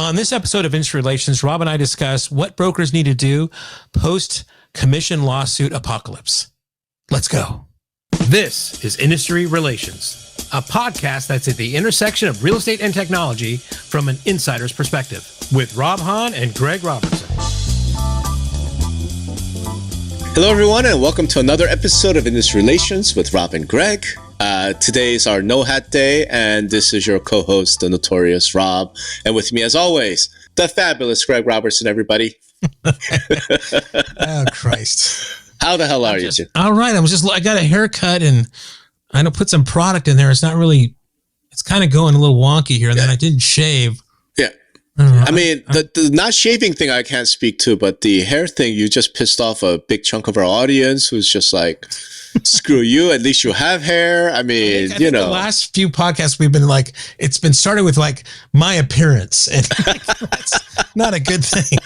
On this episode of Industry Relations, Rob and I discuss what brokers need to do post-commission lawsuit apocalypse. Let's go. This is Industry Relations, a podcast that's at the intersection of real estate and technology from an insider's perspective, with Rob Hahn and Greg Robertson. Hello, everyone, and welcome to another episode of Industry Relations with Rob and Greg. Today is our No Hat Day, and this is your co-host, the Notorious Rob. And with me, as always, the fabulous Greg Robertson, everybody. Oh, Christ. How the hell are you, Jim? All right. I got a haircut and I know put some product in there. It's kind of going a little wonky here. And then I didn't shave. Yeah. I mean, the not shaving thing I can't speak to, but the hair thing, you just pissed off a big chunk of our audience who's just like, screw you, at least you have hair. I mean, I think the last few podcasts we've been like, it's been started with like my appearance, and that's not a good thing.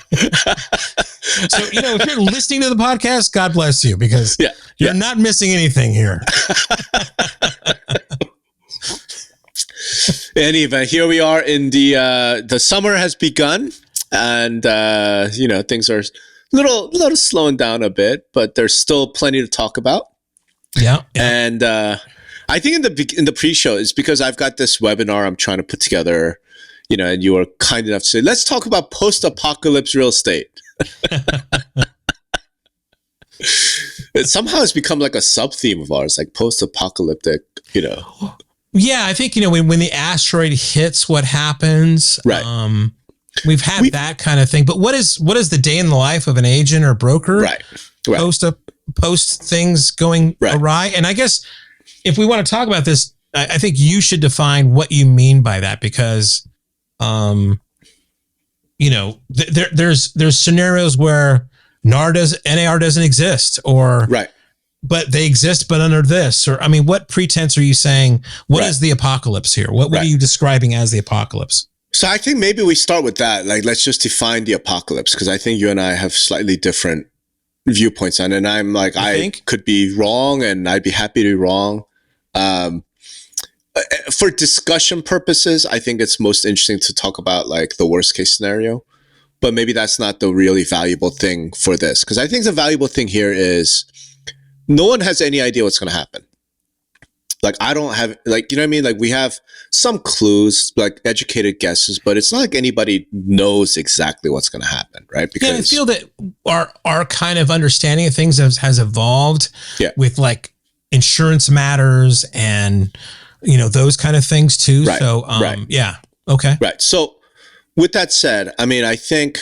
So, if you're listening to the podcast, God bless you, because you're not missing anything here. In any event, here we are in the summer has begun, and things are a little slowing down a bit, but there's still plenty to talk about. Yeah. And I think in the pre-show is because I've got this webinar I'm trying to put together, and you were kind enough to say, let's talk about post-apocalypse real estate. It somehow has become like a sub-theme of ours, like post-apocalyptic, Yeah, I think, when the asteroid hits, what happens? Right. We've had that kind of thing. But what is the day in the life of an agent or broker? Right. Post things going awry. And I guess if we want to talk about this, I think you should define what you mean by that, because, there's scenarios where NAR doesn't exist, or but they exist, but under this, or what pretense are you saying? What is the apocalypse here? What are you describing as the apocalypse? So I think maybe we start with that. Like, let's just define the apocalypse, because I think you and I have slightly different viewpoints on it. And I'm like, could be wrong, and I'd be happy to be wrong. For discussion purposes, I think it's most interesting to talk about like the worst case scenario, but maybe that's not the really valuable thing for this. Because I think the valuable thing here is no one has any idea what's going to happen. Like, I don't have, like, you know what I mean? Like, we have some clues, like educated guesses, but it's not like anybody knows exactly what's going to happen, right? Because I feel that our kind of understanding of things has evolved with like insurance matters and, those kind of things too. Right. So, yeah. Okay. Right. So with that said, I think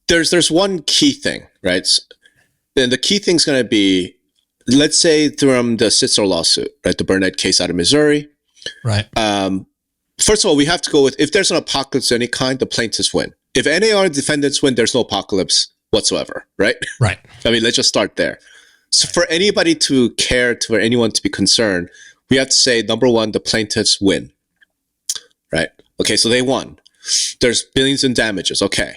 there's one key thing, right? And the key thing is going to be, let's say from the Sitzer lawsuit, right? The Burnett case out of Missouri. Right. First of all, we have to go with, if there's an apocalypse of any kind, the plaintiffs win. If NAR defendants win, there's no apocalypse whatsoever, right? Right. Let's just start there. So for anybody to care, for anyone to be concerned, we have to say, number one, the plaintiffs win, right? Okay, so they won. There's billions in damages, okay.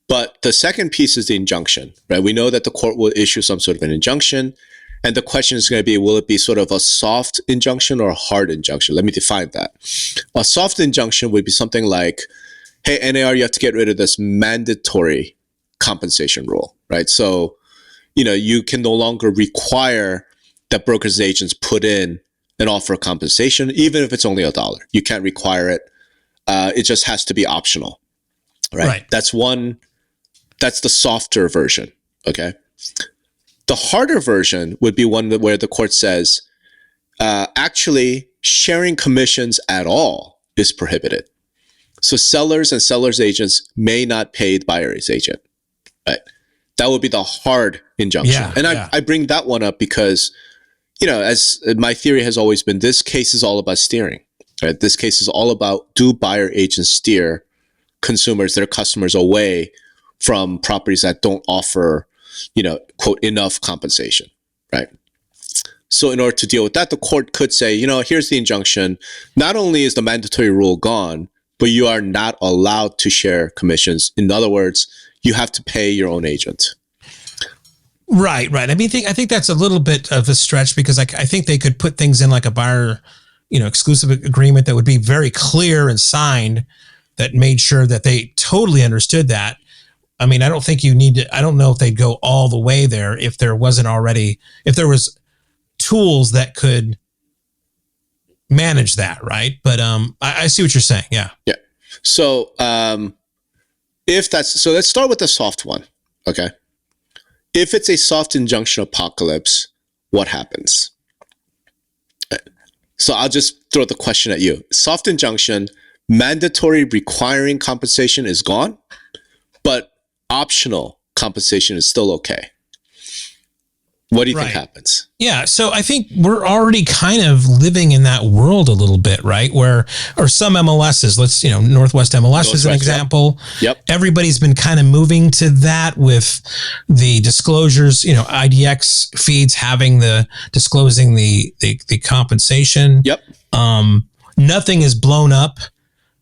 But the second piece is the injunction, right? We know that the court will issue some sort of an injunction. And the question is going to be, will it be sort of a soft injunction or a hard injunction? Let me define that. A soft injunction would be something like, hey, NAR, you have to get rid of this mandatory compensation rule, right? So, you can no longer require that brokers and agents put in an offer of compensation, even if it's only $1. You can't require it. It just has to be optional, right? That's the softer version, okay? The harder version would be one where the court says, actually, sharing commissions at all is prohibited. So sellers and sellers' agents may not pay the buyer's agent, right? That would be the hard injunction. I bring that one up because, as my theory has always been, this case is all about steering, right? This case is all about, do buyer agents steer consumers, their customers, away from properties that don't offer, quote, enough compensation, right? So in order to deal with that, the court could say, here's the injunction. Not only is the mandatory rule gone, but you are not allowed to share commissions. In other words, you have to pay your own agent. Right. I think that's a little bit of a stretch, because I think they could put things in like a buyer, exclusive agreement that would be very clear and signed, that made sure that they totally understood that. I mean, I don't think you need to, I don't know if they'd go all the way there if there was tools that could manage that, right? But I see what you're saying. Yeah. Yeah. So so let's start with the soft one. Okay. If it's a soft injunction apocalypse, what happens? So I'll just throw the question at you. Soft injunction, mandatory requiring compensation is gone, but optional compensation is still okay. What do you think happens? Yeah. So I think we're already kind of living in that world a little bit, right? Or some MLSs, Northwest MLS is an example. Yep. Everybody's been kind of moving to that with the disclosures, IDX feeds disclosing the compensation. Yep. Nothing is blown up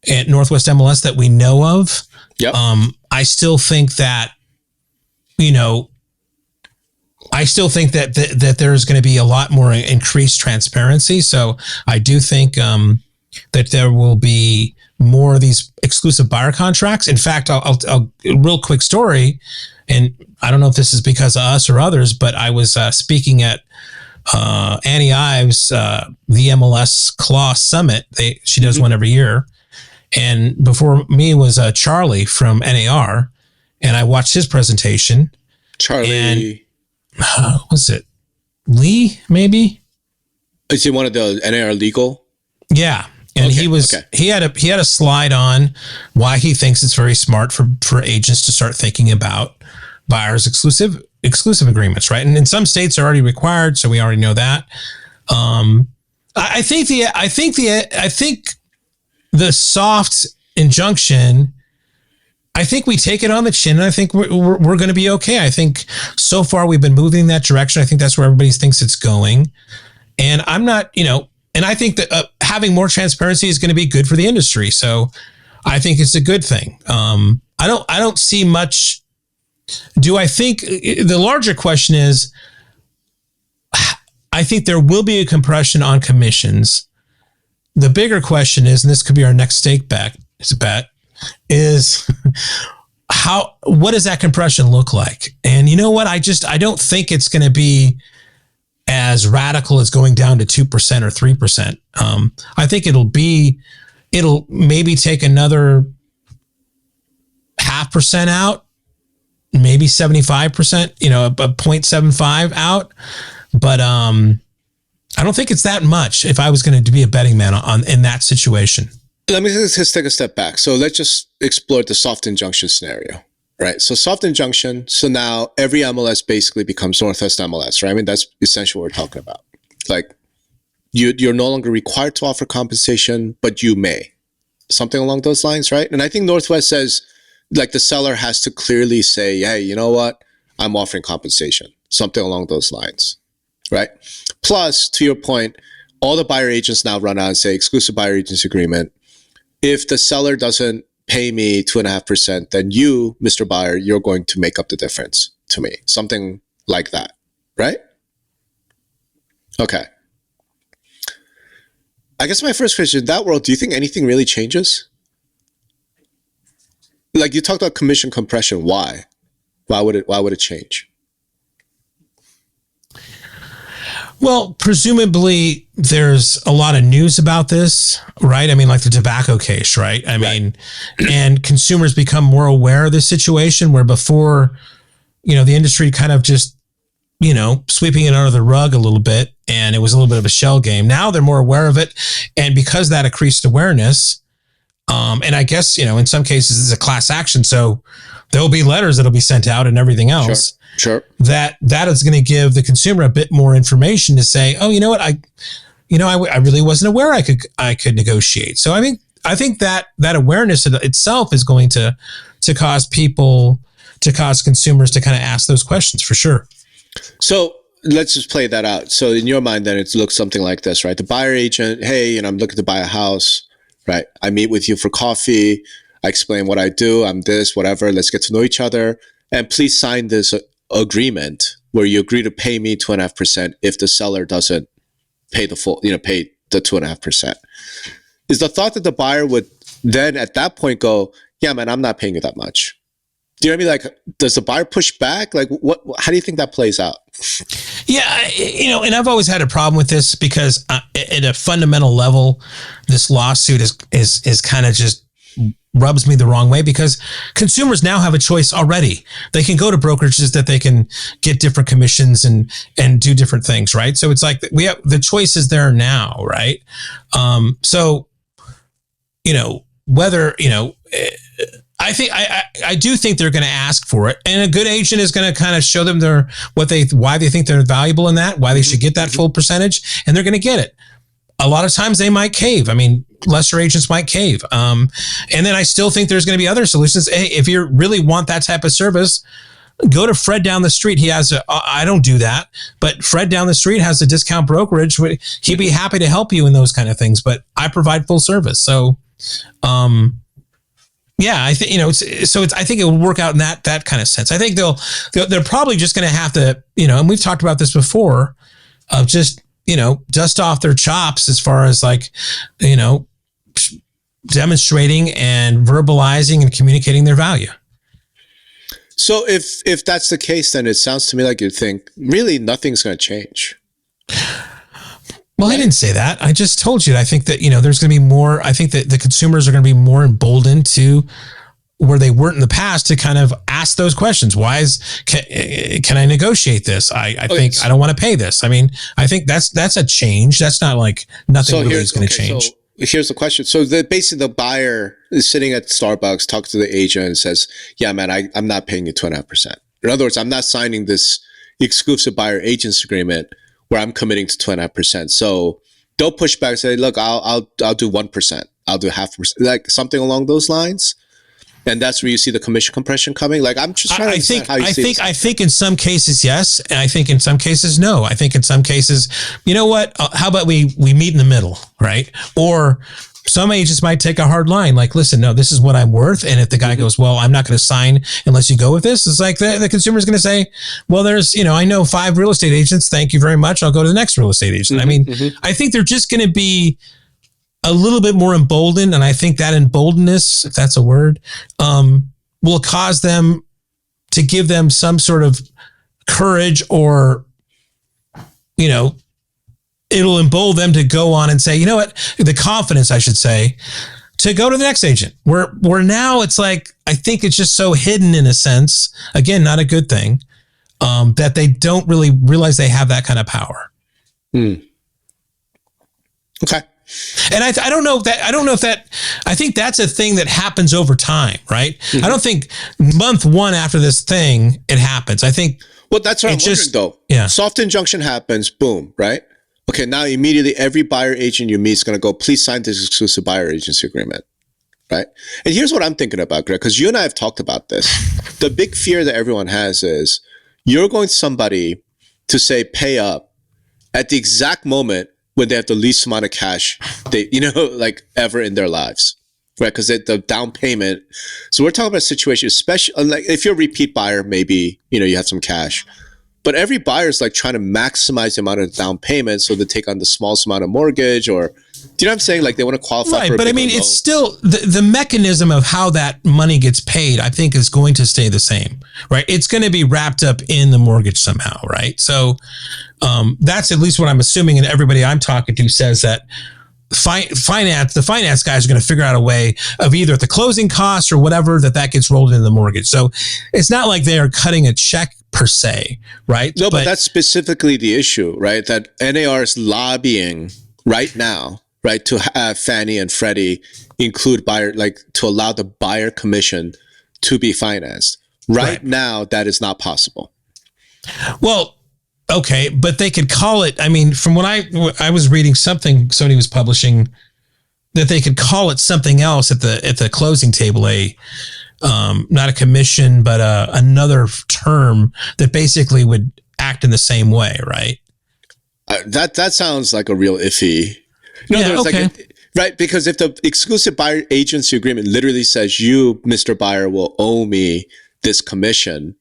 at Northwest MLS that we know of. Yep. I still think that, that there's going to be a lot more increased transparency. So I do think that there will be more of these exclusive buyer contracts. In fact, I'll a real quick story, and I don't know if this is because of us or others, but I was speaking at Annie Ives, the MLS Claw Summit. She does one every year. And before me was Charlie from NAR, and I watched his presentation. Charlie. Was it Lee, maybe? Is he one of the NAR legal? Yeah. And he had a slide on why he thinks it's very smart for agents to start thinking about buyers exclusive agreements, right? And in some states are already required, so we already know that. I think the soft injunction, I think we take it on the chin, and I think we're going to be okay. I think so far we've been moving in that direction. I think that's where everybody thinks it's going. And I'm not, and I think that having more transparency is going to be good for the industry. So I think it's a good thing. I don't see much. Do I think the larger question is, I think there will be a compression on commissions. The bigger question is, and this could be our next stake bet, is what does that compression look like? And you know what? I don't think it's going to be as radical as going down to 2% or 3%. I think it'll maybe take another 0.5% out, maybe 75%, a 0.75 out. But I don't think it's that much if I was going to be a betting man in that situation. Let me just take a step back. So let's just explore the soft injunction scenario, right? So soft injunction. So now every MLS basically becomes Northwest MLS, right? I mean, that's essentially what we're talking about. Like you're no longer required to offer compensation, but you may. Something along those lines, right? And I think Northwest says, like, the seller has to clearly say, hey, you know what? I'm offering compensation. Something along those lines, right? Plus, to your point, all the buyer agents now run out and say exclusive buyer agents agreement. If the seller doesn't pay me 2.5%, then you, Mr. Buyer, you're going to make up the difference to me. Something like that, right? Okay. I guess my first question, in that world, do you think anything really changes? Like, you talked about commission compression. Why? Why would it change? Well, presumably there's a lot of news about this, right? I mean, like the tobacco case, right? I mean, and consumers become more aware of this situation where before, the industry kind of just, sweeping it under the rug a little bit, and it was a little bit of a shell game. Now they're more aware of it. And because that increased awareness, and I guess, in some cases it's a class action. So there'll be letters that'll be sent out and everything else. Sure. That is going to give the consumer a bit more information to say, oh, you know what? I really wasn't aware I could negotiate. So I think that awareness itself is going to cause consumers to kind of ask those questions for sure. So let's just play that out. So in your mind, then it looks something like this, right? The buyer agent, hey, I'm looking to buy a house, right? I meet with you for coffee. I explain what I do. I'm this, whatever. Let's get to know each other. And please sign this agreement where you agree to pay me 2.5% if the seller doesn't pay the full, pay the 2.5%. Is the thought that the buyer would then at that point go, yeah, man, I'm not paying you that much. Do you know what I mean? Like, does the buyer push back? Like, how do you think that plays out? Yeah, and I've always had a problem with this because at a fundamental level, this lawsuit is kind of just rubs me the wrong way, because consumers now have a choice already. They can go to brokerages that they can get different commissions and do different things, right? So it's like we have the choice is there now, right? So whether I do think they're going to ask for it, and a good agent is going to kind of show them why they think they're valuable in that, why they should get that full percentage, and they're going to get it. A lot of times they might cave. I mean, lesser agents might cave. And then I still think there's going to be other solutions. Hey, if you really want that type of service, go to Fred down the street. He has I don't do that, but Fred down the street has a discount brokerage. He'd be happy to help you in those kind of things, but I provide full service. So, yeah, I think, I think it will work out in that kind of sense. I think they're probably just going to have to, and we've talked about this before, of just, dust off their chops as far as like, demonstrating and verbalizing and communicating their value. So if that's the case, then it sounds to me like you think really nothing's going to change. Well, I didn't say that. I just told you. I think that, there's going to be more. I think that the consumers are going to be more emboldened to where they weren't in the past to kind of ask those questions. Why can I negotiate this? I think I don't want to pay this. I mean, I think that's a change. That's not like nothing really is going to change. So here's the question. So basically the buyer is sitting at Starbucks, talks to the agent and says, yeah, man, I'm not paying you 2.5%. In other words, I'm not signing this exclusive buyer agents agreement where I'm committing to 2.5%. So they'll push back and say, look, I'll do 1%. I'll do 0.5%, like something along those lines. And that's where you see the commission compression coming. Like, I'm just trying to understand how you see it. I think in some cases, yes. And I think in some cases, no. I think in some cases, you know what? How about we meet in the middle, right? Or some agents might take a hard line. Like, listen, no, this is what I'm worth. And if the guy goes, well, I'm not going to sign unless you go with this. It's like the consumer's going to say, well, there's, I know 5 real estate agents. Thank you very much. I'll go to the next real estate agent. I mean, I think they're just going to be a little bit more emboldened. And I think that emboldenedness, if that's a word, will cause them to give them some sort of courage, or, it'll embolden them to go on and say, you know what, the confidence, I should say, to go to the next agent. Where now it's like, I think it's just so hidden in a sense, again, not a good thing, that they don't really realize they have that kind of power. Okay. And I don't know if that, I think that's a thing that happens over time, right? I don't think month one after this thing, it happens. I think. Well, that's what I'm wondering though. Yeah. Soft injunction happens, boom, right? Okay, now immediately every buyer agent you meet is going to go, please sign this exclusive buyer agency agreement, right? And here's what I'm thinking about, Greg, because you and I have talked about this. The big fear that everyone has is you're going to somebody to say pay up at the exact moment when they have the least amount of cash they, like ever in their lives, right? Because the down payment. So we're talking about a situation, especially like if you're a repeat buyer, maybe, you have some cash. But every buyer is like trying to maximize the amount of down payment so they take on the smallest amount of mortgage, or do you know what I'm saying? Like they want to qualify right, for a but I mean, loan. it's still the mechanism of how that money gets paid, I think, is going to stay the same, right? It's going to be wrapped up in the mortgage somehow, right? So that's at least what I'm assuming, and everybody I'm talking to says that the finance guys are going to figure out a way of either at the closing costs or whatever that gets rolled into the mortgage. So it's not like they are cutting a check per se, right? No, but that's specifically the issue, right? That NAR is lobbying right now, right, to have Fannie and Freddie include buyer, like to allow the buyer commission to be financed. Right now, that is not possible. Well, okay, but they could call it. I mean, from what I was reading something somebody was publishing that they could call it something else at the closing table, not a commission, but another term that basically would act in the same way, right? That sounds like a real iffy. Okay. Right, because if the exclusive buyer agency agreement literally says you, Mr. Buyer, will owe me this commission,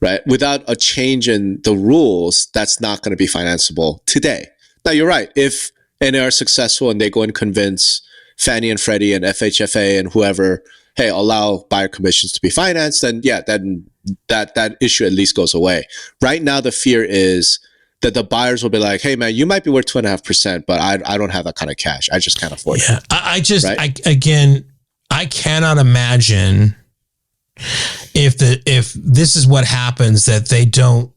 right, without a change in the rules, that's not going to be financeable today. Now, you're right. If NAR are successful and they go and convince Fannie and Freddie and FHFA and whoever, hey, allow buyer commissions to be financed, then then that issue at least goes away. Right now, the fear is that the buyers will be like, hey man, you might be worth 2.5%, but I don't have that kind of cash. I just can't afford it. I cannot imagine if this is what happens, that they don't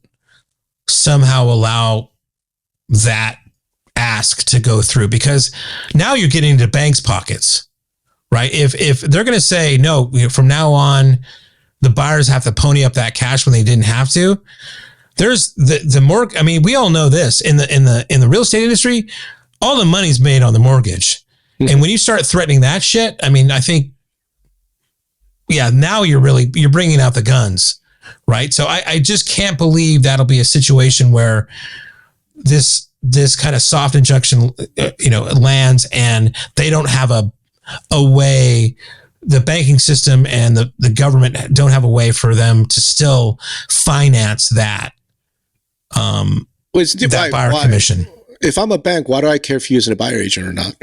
somehow allow that ask to go through, because now you're getting into banks' pockets, right? If they're going to say, no, from now on, the buyers have to pony up that cash when they didn't have to. There's the mortgage. I mean, we all know this in the real estate industry, all the money's made on the mortgage. Mm-hmm. And when you start threatening that shit, I mean, I think, now you're bringing out the guns, right? So I just can't believe that'll be a situation where this kind of soft injunction, lands, and they don't have a way. The banking system and the government don't have a way for them to still finance that. That buyer commission. If I'm a bank, why do I care if you're using a buyer agent or not?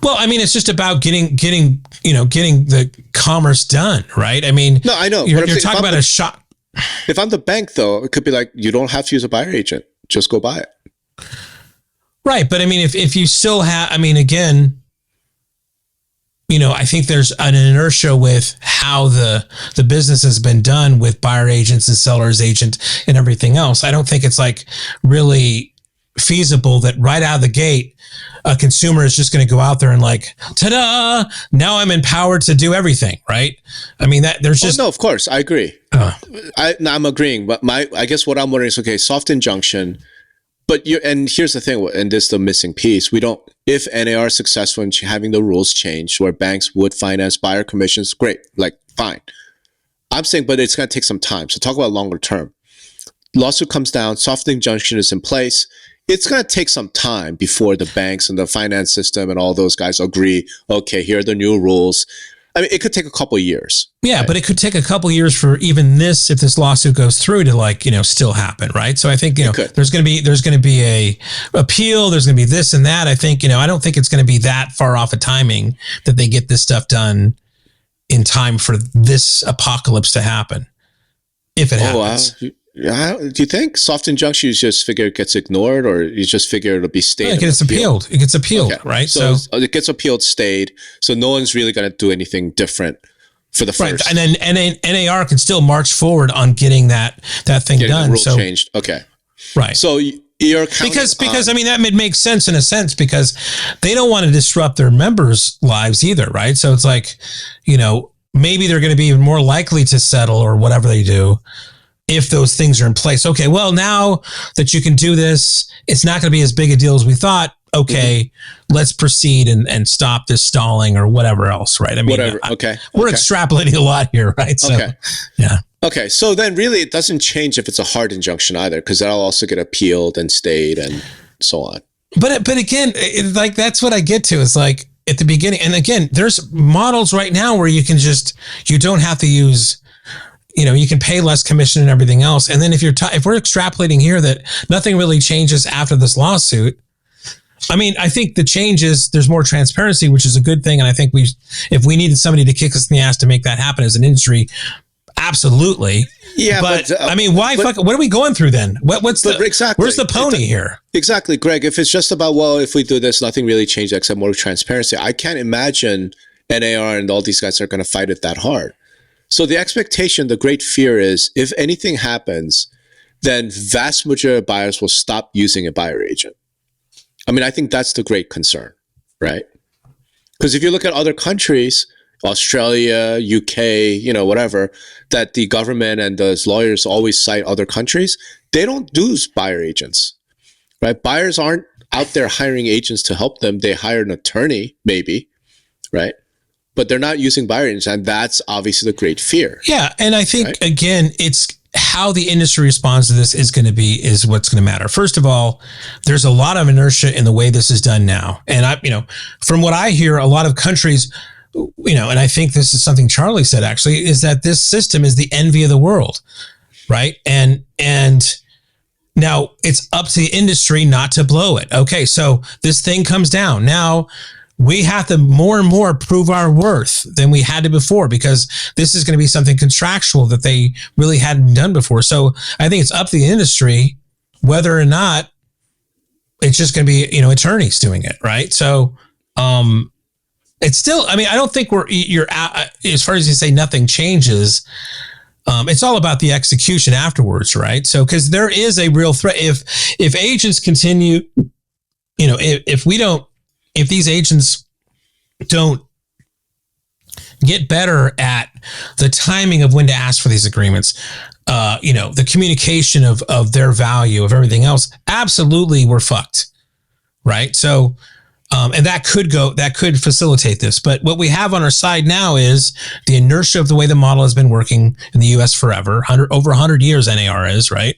Well, I mean, it's just about getting the commerce done, right? I mean, no, I know. You're talking about a shot. If I'm the bank, though, it could be like, you don't have to use a buyer agent. Just go buy it. Right. But I mean, if you still have, I mean, again, I think there's an inertia with how the business has been done with buyer agents and sellers agent and everything else. I don't think it's like really feasible that right out of the gate, a consumer is just going to go out there and like, ta-da, now I'm empowered to do everything, right? I mean, that there's just... no, of course, I agree. I'm agreeing, but I guess what I'm wondering is, okay, soft injunction, but and here's the thing, and this is the missing piece. If NAR is successful in having the rules changed where banks would finance buyer commissions, great, like fine. I'm saying, but it's going to take some time. So talk about longer term. Lawsuit comes down, soft injunction is in place. It's going to take some time before the banks and the finance system and all those guys agree, okay, here are the new rules. I mean, it could take a couple of years. Yeah, right? But it could take a couple of years for even this, if this lawsuit goes through, to still happen, right? So I think, there's going to be a appeal, there's going to be this and that. I think, I don't think it's going to be that far off of timing that they get this stuff done in time for this apocalypse to happen. If it happens. Wow. Do you think soft injunction, you just figure it gets ignored, or you just figure it'll be stayed? It gets appealed. It gets appealed, okay. Right? So it gets appealed, stayed. So no one's really going to do anything different for the first. Right. And then NAR can still march forward on getting that thing done. The rule changed. Okay. Right. So you're because I mean, that makes sense in a sense, because they don't want to disrupt their members' lives either, right? So it's like, maybe they're going to be even more likely to settle or whatever they do if those things are in place. Okay, well, now that you can do this, it's not going to be as big a deal as we thought. Okay, let's proceed and stop this stalling or whatever else, right? I mean, whatever. Okay. We're extrapolating a lot here, right? So, okay. Yeah. Okay, so then really it doesn't change if it's a hard injunction either, because that'll also get appealed and stayed and so on. But again, like that's what I get to. It's like at the beginning, and again, there's models right now where you don't have to use. You can pay less commission and everything else. And then if we're extrapolating here that nothing really changes after this lawsuit, I mean, I think the change is there's more transparency, which is a good thing. And I think if we needed somebody to kick us in the ass to make that happen as an industry, absolutely. Yeah. But I mean, what are we going through then? Where's the pony here? Exactly, Greg. If it's just about, well, if we do this, nothing really changed except more transparency. I can't imagine NAR and all these guys are going to fight it that hard. So the expectation, the great fear is if anything happens, then vast majority of buyers will stop using a buyer agent. I mean, I think that's the great concern, right? Because if you look at other countries, Australia, UK, whatever, that the government and the lawyers always cite other countries, they don't do buyer agents, right? Buyers aren't out there hiring agents to help them. They hire an attorney, maybe, right? But they're not using buyer agents, and that's obviously the great fear. Yeah, and I think, again, it's how the industry responds to this is what's going to matter. First of all, there's a lot of inertia in the way this is done now. And from what I hear, a lot of countries, and I think this is something Charlie said actually, is that this system is the envy of the world, right? And now it's up to the industry not to blow it. Okay, so this thing comes down. Now we have to more and more prove our worth than we had to before, because this is going to be something contractual that they really hadn't done before. So I think it's up to the industry whether or not it's just going to be, attorneys doing it. Right. So, it's still, I don't think you're out, as far as you say, nothing changes. It's all about the execution afterwards. Right. So, cause there is a real threat. If agents continue, if these agents don't get better at the timing of when to ask for these agreements, the communication of their value, of everything else, absolutely we're fucked. Right. So, and that could facilitate this. But what we have on our side now is the inertia of the way the model has been working in the US forever, over 100 years NAR is, right?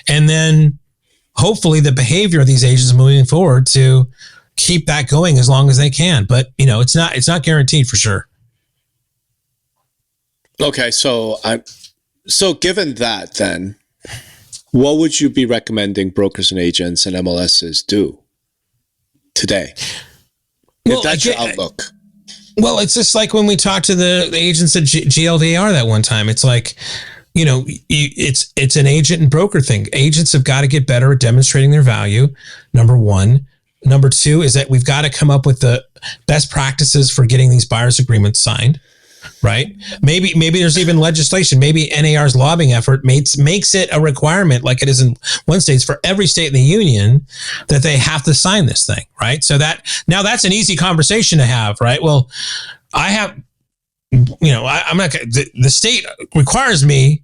And then hopefully the behavior of these agents moving forward to keep that going as long as they can. But, it's not guaranteed for sure. Okay, so given that, then, what would you be recommending brokers and agents and MLSs do today? If that's your outlook. Well, it's just like when we talked to the agents at GLDR that one time. It's like, it's an agent and broker thing. Agents have got to get better at demonstrating their value, number one. Number two is that we've got to come up with the best practices for getting these buyer's agreements signed. Right? Maybe there's even legislation. Maybe NAR's lobbying effort makes it a requirement, like it is in one state, for every state in the union, that they have to sign this thing. Right? So that's an easy conversation to have. Right? Well, I have, I'm not. The state requires me,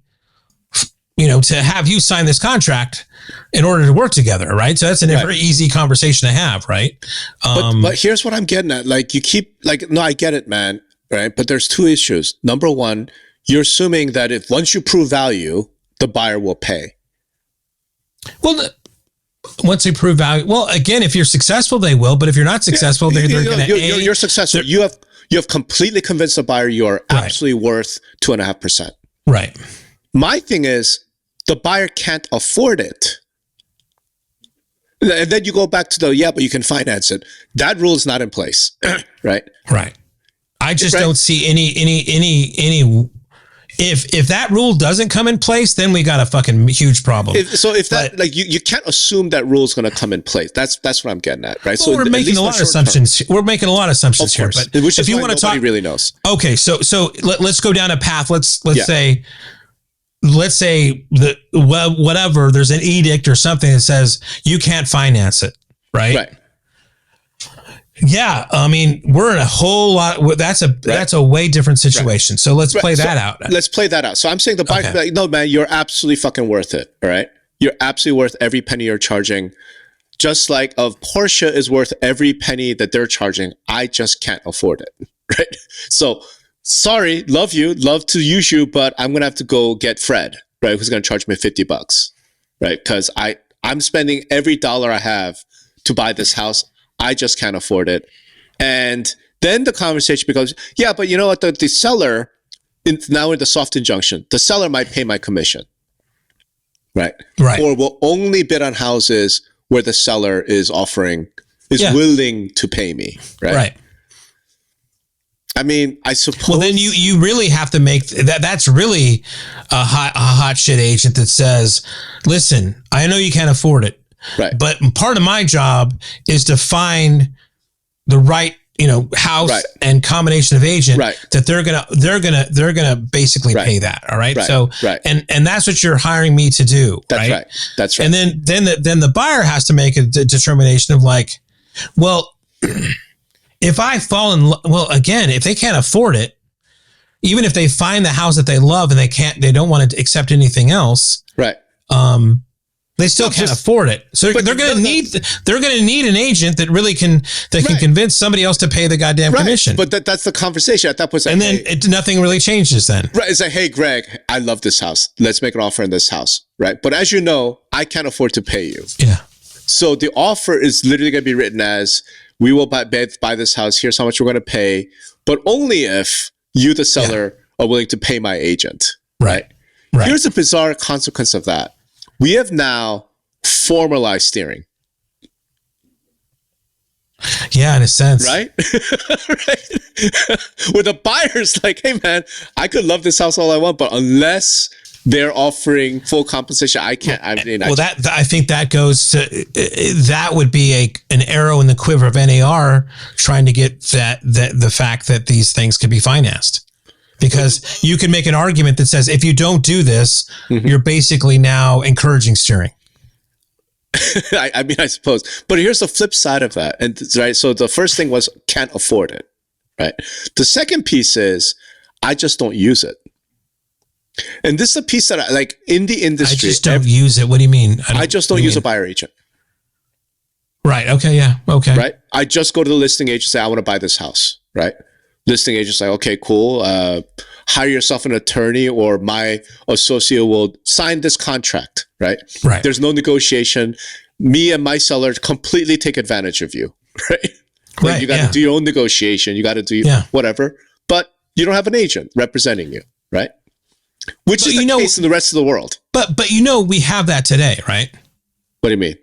to have you sign this contract in order to work together. Right? So that's a very easy conversation to have. Right? But here's what I'm getting at. Like, you keep no, I get it, man. Right. But there's two issues. Number one, you're assuming that if once you prove value, the buyer will pay. Well, once they prove value, well, again, if you're successful, they will. But if you're not successful, they're going to. You're successful. You have completely convinced the buyer you are absolutely worth 2.5%. Right. My thing is, the buyer can't afford it. And then you go back to but you can finance it. That rule is not in place. Right. Right. I just don't see any. If that rule doesn't come in place, then we got a fucking huge problem. You can't assume that rule is going to come in place. That's what I'm getting at, right? Well, we're making a lot of assumptions. We're making a lot of assumptions here, but which is if you want to talk, really knows. Okay, so let's go down a path. Let's say whatever. There's an edict or something that says you can't finance it, right? Right. Yeah, we're in a whole lot. That's a way different situation. Right. So let's play that out. Let's play that out. So I'm saying the buyer can be like, no, man, you're absolutely fucking worth it. All right, you're absolutely worth every penny you're charging. Just like Porsche is worth every penny that they're charging. I just can't afford it. Right. So sorry, love to use you, but I'm gonna have to go get Fred, right? Who's gonna charge me $50, right? Because I'm spending every dollar I have to buy this house. I just can't afford it. And then the conversation becomes, but you know what? The seller, now in the soft injunction, the seller might pay my commission. Right. Right. Or will only bid on houses where the seller is willing to pay me. Right. Right. I suppose. Well, then you really have to make that. That's really a hot shit agent that says, listen, I know you can't afford it. Right. But part of my job is to find the right, house and combination of agent that they're gonna basically pay that. All right. So and that's what you're hiring me to do. That's right. That's right. And then the buyer has to make a determination of like, well, if I fall in if they can't afford it, even if they find the house that they love and they don't want to accept anything else. Right. They still can't afford it. So they're going to need an agent that really can convince somebody else to pay the goddamn commission. But that's the conversation at that point. And then nothing really changes then. Right. It's like, hey, Greg, I love this house. Let's make an offer in this house. Right. But as you know, I can't afford to pay you. Yeah. So the offer is literally going to be written as, we will buy this house. Here's how much we're going to pay, but only if you, the seller, are willing to pay my agent. Right. Here's the bizarre consequence of that. We have now formalized steering. Yeah, in a sense. Right? Right? Where the buyer's like, hey man, I could love this house all I want, but unless they're offering full compensation, I can't. I think that goes to, that would be an arrow in the quiver of NAR trying to get the fact that these things could be financed. Because you can make an argument that says, if you don't do this, you're basically now encouraging steering. I mean, I suppose. But here's the flip side of that. And right, so the first thing was can't afford it. Right. The second piece is I just don't use it. And this is a piece that I like in the industry. I just don't use it. What do you mean? I just don't use a buyer agent. Right. Okay. Yeah. Okay. Right. I just go to the listing agent and say, I want to buy this house. Right. Listing agent's like, okay, cool. Hire yourself an attorney or my associate will sign this contract. Right. Right. There's no negotiation. Me and my seller completely take advantage of you. Right. Like right. You got to do your own negotiation. You got to do whatever, but you don't have an agent representing you. Right. Which is the case in the rest of the world. But we have that today, right? What do you mean?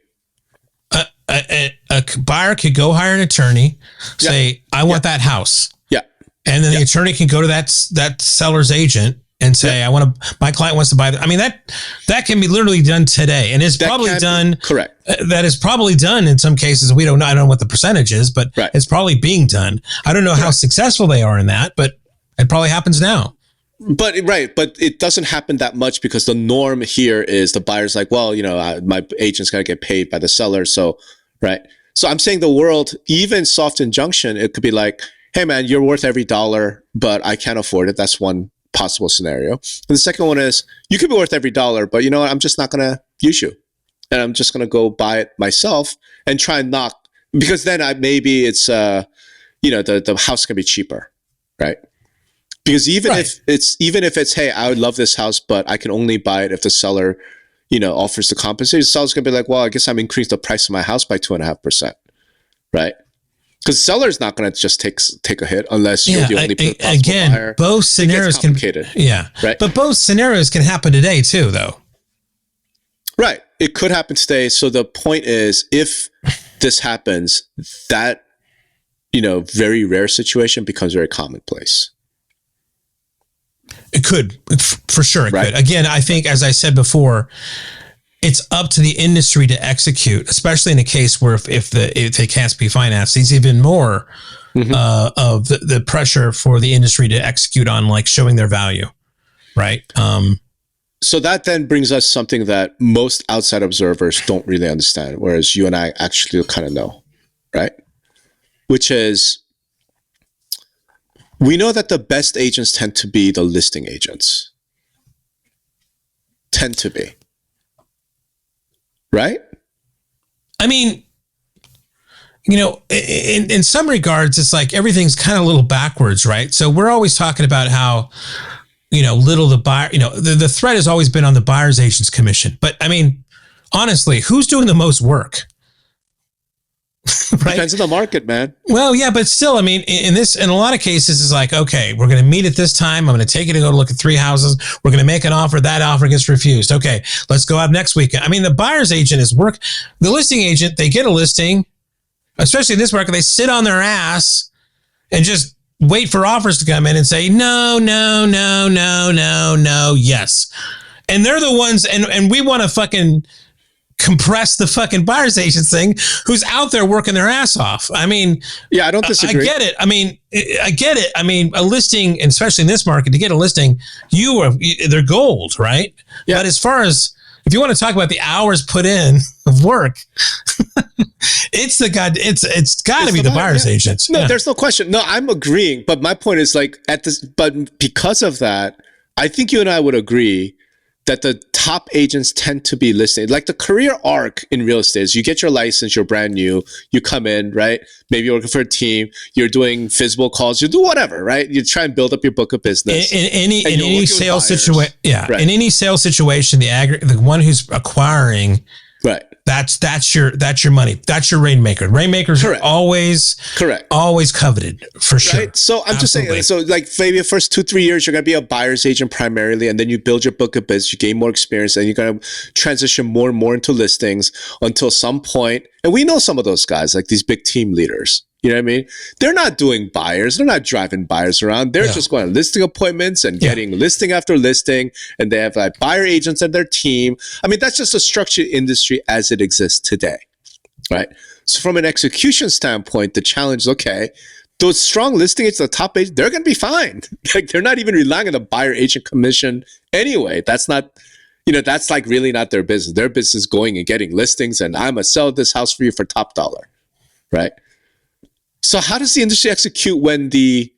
A buyer could go hire an attorney, say, I want that house. Yeah. And then the attorney can go to that seller's agent and say, my client wants to buy that. I mean, that can be literally done today. And it's probably done. Correct. That is probably done in some cases. I don't know what the percentage is, but it's probably being done. I don't know how successful they are in that, but it probably happens now. But it doesn't happen that much because the norm here is the buyer's like, well, my agent's got to get paid by the seller. So, right. So I'm saying the world, even soft injunction, it could be like, hey man, you're worth every dollar, but I can't afford it. That's one possible scenario. And the second one is you could be worth every dollar, but you know what? I'm just not going to use you. And I'm just going to go buy it myself and try and knock, because then maybe it's, the house can be cheaper. Right. Because even if it's, hey, I would love this house, but I can only buy it if the seller, offers the compensation. The seller's gonna be like, well, I guess I'm increasing the price of my house by 2.5%, right? Because the seller's not gonna just take a hit unless you're the only possible buyer. Both scenarios right? But both scenarios can happen today too, though. Right, it could happen today. So the point is, if this happens, that very rare situation becomes very commonplace. It could, for sure. It could. Again, I think, as I said before, it's up to the industry to execute, especially in a case where if they can't be financed, it's even more of the pressure for the industry to execute on, like, showing their value, right? So that then brings us something that most outside observers don't really understand, whereas you and I actually kind of know, right? Which is, we know that the best agents tend to be the listing agents. Tend to be. Right? I mean, in some regards, it's like everything's kind of a little backwards, right? So we're always talking about how, little the buyer, the threat has always been on the buyer's agent's commission. But I mean, honestly, who's doing the most work? Right? Depends on the market, man. Well, yeah, but still, I mean, in a lot of cases, it's like, okay, we're going to meet at this time. I'm going to take you to go look at 3 houses. We're going to make an offer. That offer gets refused. Okay, let's go out next weekend. I mean, the buyer's agent the listing agent, they get a listing, especially in this market, they sit on their ass and just wait for offers to come in and say, no, yes. And they're the ones, and we want to fucking compress the fucking buyer's agent thing, who's out there working their ass off. I mean, yeah, I don't disagree. I get it. I mean, a listing, and especially in this market, to get a listing, they're gold, right? Yeah. But as far as, if you want to talk about the hours put in of work, it's got to be the buyer's agents. No, there's no question. No, I'm agreeing. But my point is, like, but because of that, I think you and I would agree that the top agents tend to be listing. Like, the career arc in real estate is you get your license, you're brand new, you come in, right? Maybe you're working for a team, you're doing physical calls, you do whatever, right? You try and build up your book of business. In any sales situation, in any sales situation, the one who's acquiring Right. That's your money. That's your rainmaker. Rainmakers Correct. are always coveted for sure. Right. So I'm Absolutely. just saying, so like maybe the first 2-3 years, you're going to be a buyer's agent primarily, and then you build your book of business, you gain more experience, and you're going to transition more and more into listings until some point. And we know some of those guys, like these big team leaders. You know what I mean? They're not doing buyers. They're not driving buyers around. They're just going on listing appointments and getting listing after listing. And they have like buyer agents and their team. I mean, that's just a structured industry as it exists today, right? So from an execution standpoint, the challenge is, okay, those strong listing agents, the top agents, they're going to be fine. Like they're not even relying on the buyer agent commission anyway. That's not, that's like really not their business. Their business is going and getting listings, and I'm going to sell this house for you for top dollar, right? So how does the industry execute when the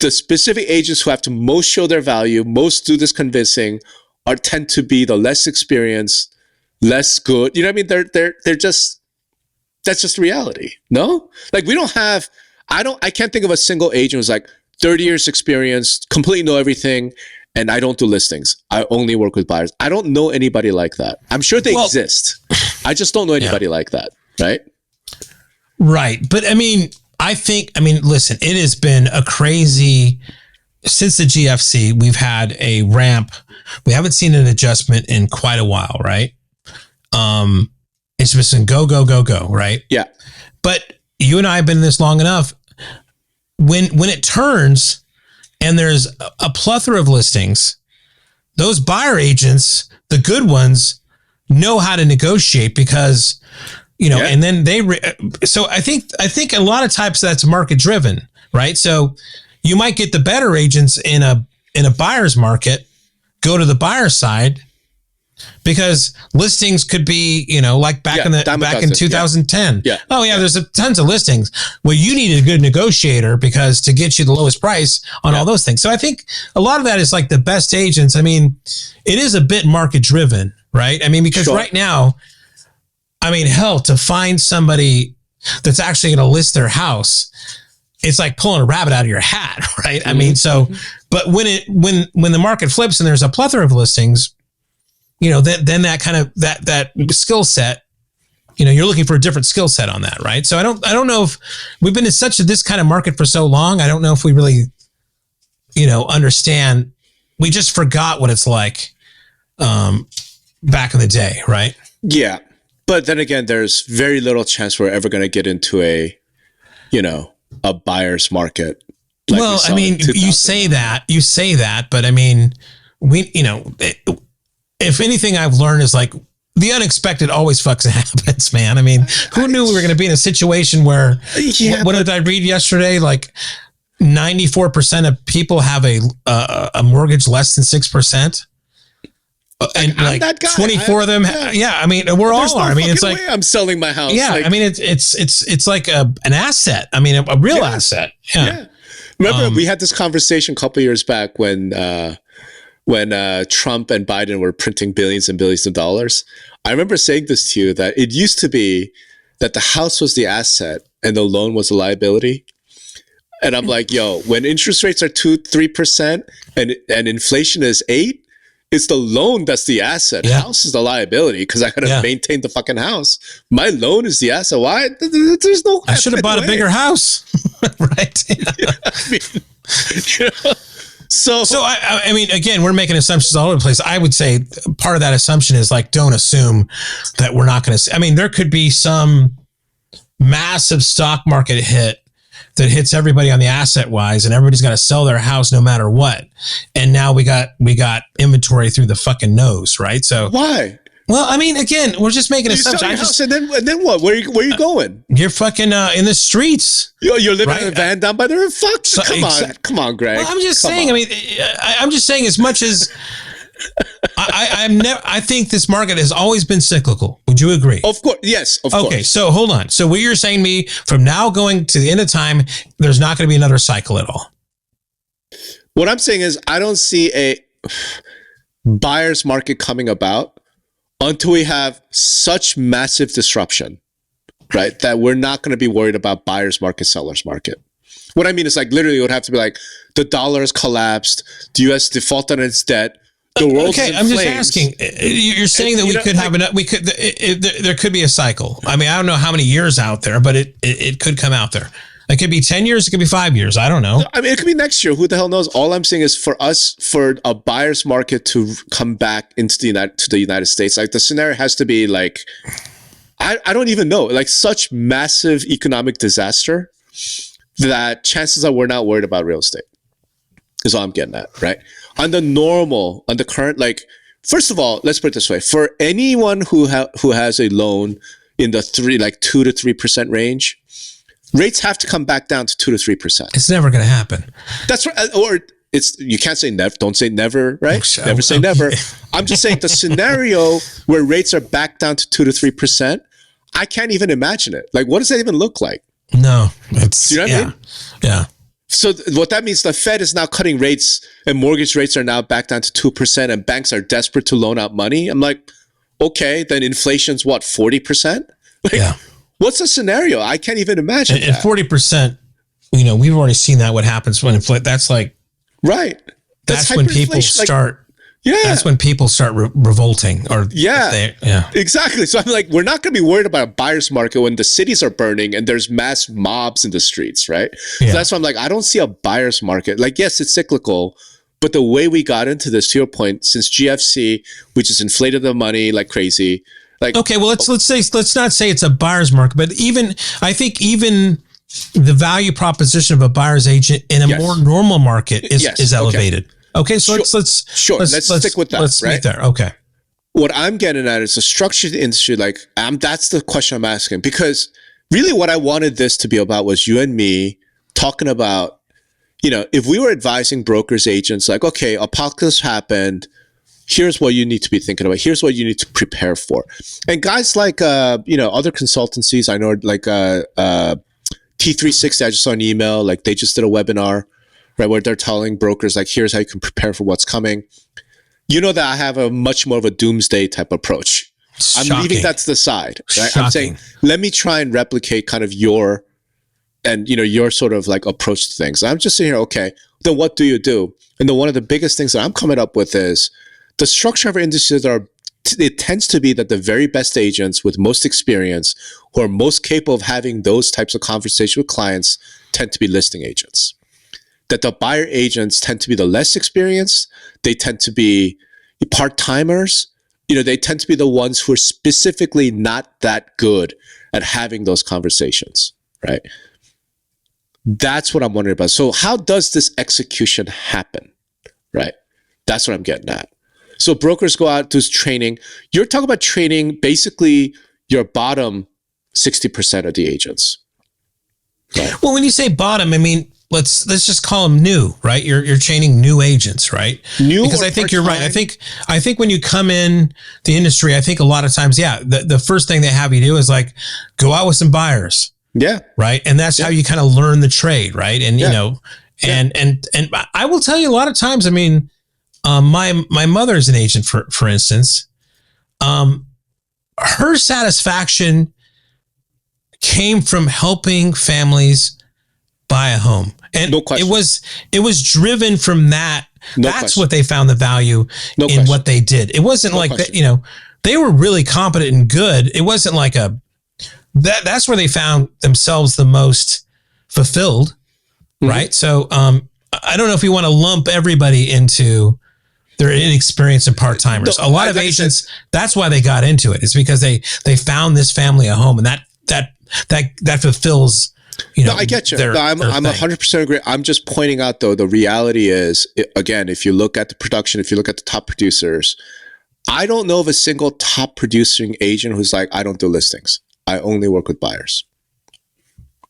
specific agents who have to most show their value, most do this convincing, tend to be the less experienced, less good? You know what I mean? They're just, that's just reality. No? Like we don't have, I can't think of a single agent who's like 30 years experience, completely know everything, and I don't do listings. I only work with buyers. I don't know anybody like that. I'm sure they exist. I just don't know anybody like that. Right? Right. But listen, it has been a crazy, since the GFC, we've had a ramp. We haven't seen an adjustment in quite a while, right? It's just been go, right? Yeah. But you and I have been in this long enough. When it turns and there's a plethora of listings, those buyer agents, the good ones, know how to negotiate because and then so I think a lot of times that's market driven, right? So you might get the better agents in a buyer's market, go to the buyer side because listings could be, like back in 2010. Yeah. Oh yeah, there's tons of listings. Well, you need a good negotiator because to get you the lowest price on all those things. So I think a lot of that is like the best agents. I mean, it is a bit market driven, right? I mean, because right now, hell, to find somebody that's actually going to list their house, it's like pulling a rabbit out of your hat, right? Mm-hmm. I mean, so, but when the market flips and there's a plethora of listings, then that kind of that skill set, you're looking for a different skill set on that, right? So I don't know if we've been in this kind of market for so long. I don't know if we really, understand. We just forgot what it's like back in the day, right? Yeah. But then again, there's very little chance we're ever going to get into a buyer's market. Like you say that, but I mean, if anything I've learned is like the unexpected always fucking happens, man. I mean, who knew we were going to be in a situation where, what did I read yesterday? Like 94% of people have a mortgage less than 6%. And like 24 of them, we're all are. I mean, it's like I'm selling my house. Yeah, like, I mean, it's like an asset. I mean, a real asset. Yeah. Remember, we had this conversation a couple of years back when Trump and Biden were printing billions and billions of dollars. I remember saying this to you, that it used to be that the house was the asset and the loan was a liability. And I'm like, yo, when interest rates are 2-3% and inflation is 8%. It's the loan that's the asset. Yeah. House is the liability because I got to maintain the fucking house. My loan is the asset. Why? There's no. I should have bought a bigger house, right? Yeah, I mean, So I mean, again, we're making assumptions all over the place. I would say part of that assumption is like, don't assume that we're not going to. I mean, there could be some massive stock market hit that hits everybody on the asset wise, and everybody's got to sell their house no matter what. And now we got inventory through the fucking nose, right? So why? Well, I mean, again, we're just making assumptions. And then what? Where are you going? You're fucking in the streets. You're living in a van down by the river. Fuck. So, come on, Greg. Well, I'm just saying. I mean, I'm just saying. As much as I think this market has always been cyclical. Would you agree? Of course. Yes, of course. Okay, so hold on. So what you're saying to me, from now going to the end of time, there's not going to be another cycle at all. What I'm saying is I don't see a buyer's market coming about until we have such massive disruption, right? That we're not going to be worried about buyer's market, seller's market. What I mean is like literally it would have to be like the dollar has collapsed, the U.S. defaulted on its debt, The world's okay. in I'm just flames. asking. You're saying that we could have enough. We could. There could be a cycle. I mean, I don't know how many years out there, but it could come out there. It could be 10 years. It could be 5 years. I don't know. I mean, it could be next year. Who the hell knows? All I'm saying is for a buyer's market to come back into the United States, like the scenario has to be like, I don't even know, like such massive economic disaster that chances are we're not worried about real estate. Is all I'm getting at, right? On the current, like, first of all, let's put it this way: for anyone who has a loan in the 2 to 3% range, rates have to come back down to 2 to 3%. It's never going to happen. That's right. Or you can't say never. Don't say never, right? Never say never. I'm just saying the scenario where rates are back down to 2 to 3%. I can't even imagine it. Like, what does that even look like? No, it's, do you know what I mean? Yeah. So what that means, the Fed is now cutting rates and mortgage rates are now back down to 2% and banks are desperate to loan out money. I'm like, okay, then inflation's what, 40%? Like, yeah. What's the scenario? I can't even imagine and 40%, we've already seen that what happens when that's like, right. That's when people start. Yeah. That's when people start revolting or exactly. So I'm like, we're not going to be worried about a buyer's market when the cities are burning and there's mass mobs in the streets, right? Yeah. So that's why I'm like, I don't see a buyer's market. Like, yes, it's cyclical, but the way we got into this, to your point, since GFC, we just inflated the money like crazy. Like, okay, well, let's not say it's a buyer's market, but I think even the value proposition of a buyer's agent in a more normal market is elevated. Okay, so let's stick with that. Let's meet there. Okay. What I'm getting at is a structured industry. Like, that's the question I'm asking, because really what I wanted this to be about was you and me talking about, if we were advising brokers, agents, like, okay, apocalypse happened. Here's what you need to be thinking about. Here's what you need to prepare for. And guys like, other consultancies, I know, like T360, I just saw an email, like they just did a webinar, right, where they're telling brokers, like, here's how you can prepare for what's coming. You know that I have a much more of a doomsday type approach. Shocking. I'm leaving that to the side, right? Shocking. I'm saying, let me try and replicate kind of your sort of like approach to things. I'm just saying here, okay, then what do you do? And then one of the biggest things that I'm coming up with is the structure of our industry it tends to be that the very best agents with most experience, who are most capable of having those types of conversations with clients, tend to be listing agents. That the buyer agents tend to be the less experienced. They tend to be part-timers. They tend to be the ones who are specifically not that good at having those conversations, right? That's what I'm wondering about. So how does this execution happen, right? That's what I'm getting at. So brokers go out, do training. You're talking about training basically your bottom 60% of the agents. Right? Well, when you say bottom, I mean, let's just call them new, right? You're training new agents, right? Because I think you're right. I think when you come in the industry, I think a lot of times, the first thing they have you do is like go out with some buyers. Yeah. Right. And that's how you kind of learn the trade, right? And and I will tell you a lot of times, I mean, my mother is an agent, for instance. Her satisfaction came from helping families buy a home. And no question. It was driven from that. No That's question. what they found the value in question. what they did. It wasn't like that, they were really competent and good. It wasn't like that's where they found themselves the most fulfilled. Mm-hmm. Right. So, I don't know if we want to lump everybody into their inexperienced and part-timers. A lot of agents, that's why they got into it. It's because they found this family a home, and that fulfills, I get you. I'm 100% agree. I'm just pointing out, though, the reality is, again, if you look at the production, if you look at the top producers, I don't know of a single top producing agent who's like, I don't do listings. I only work with buyers.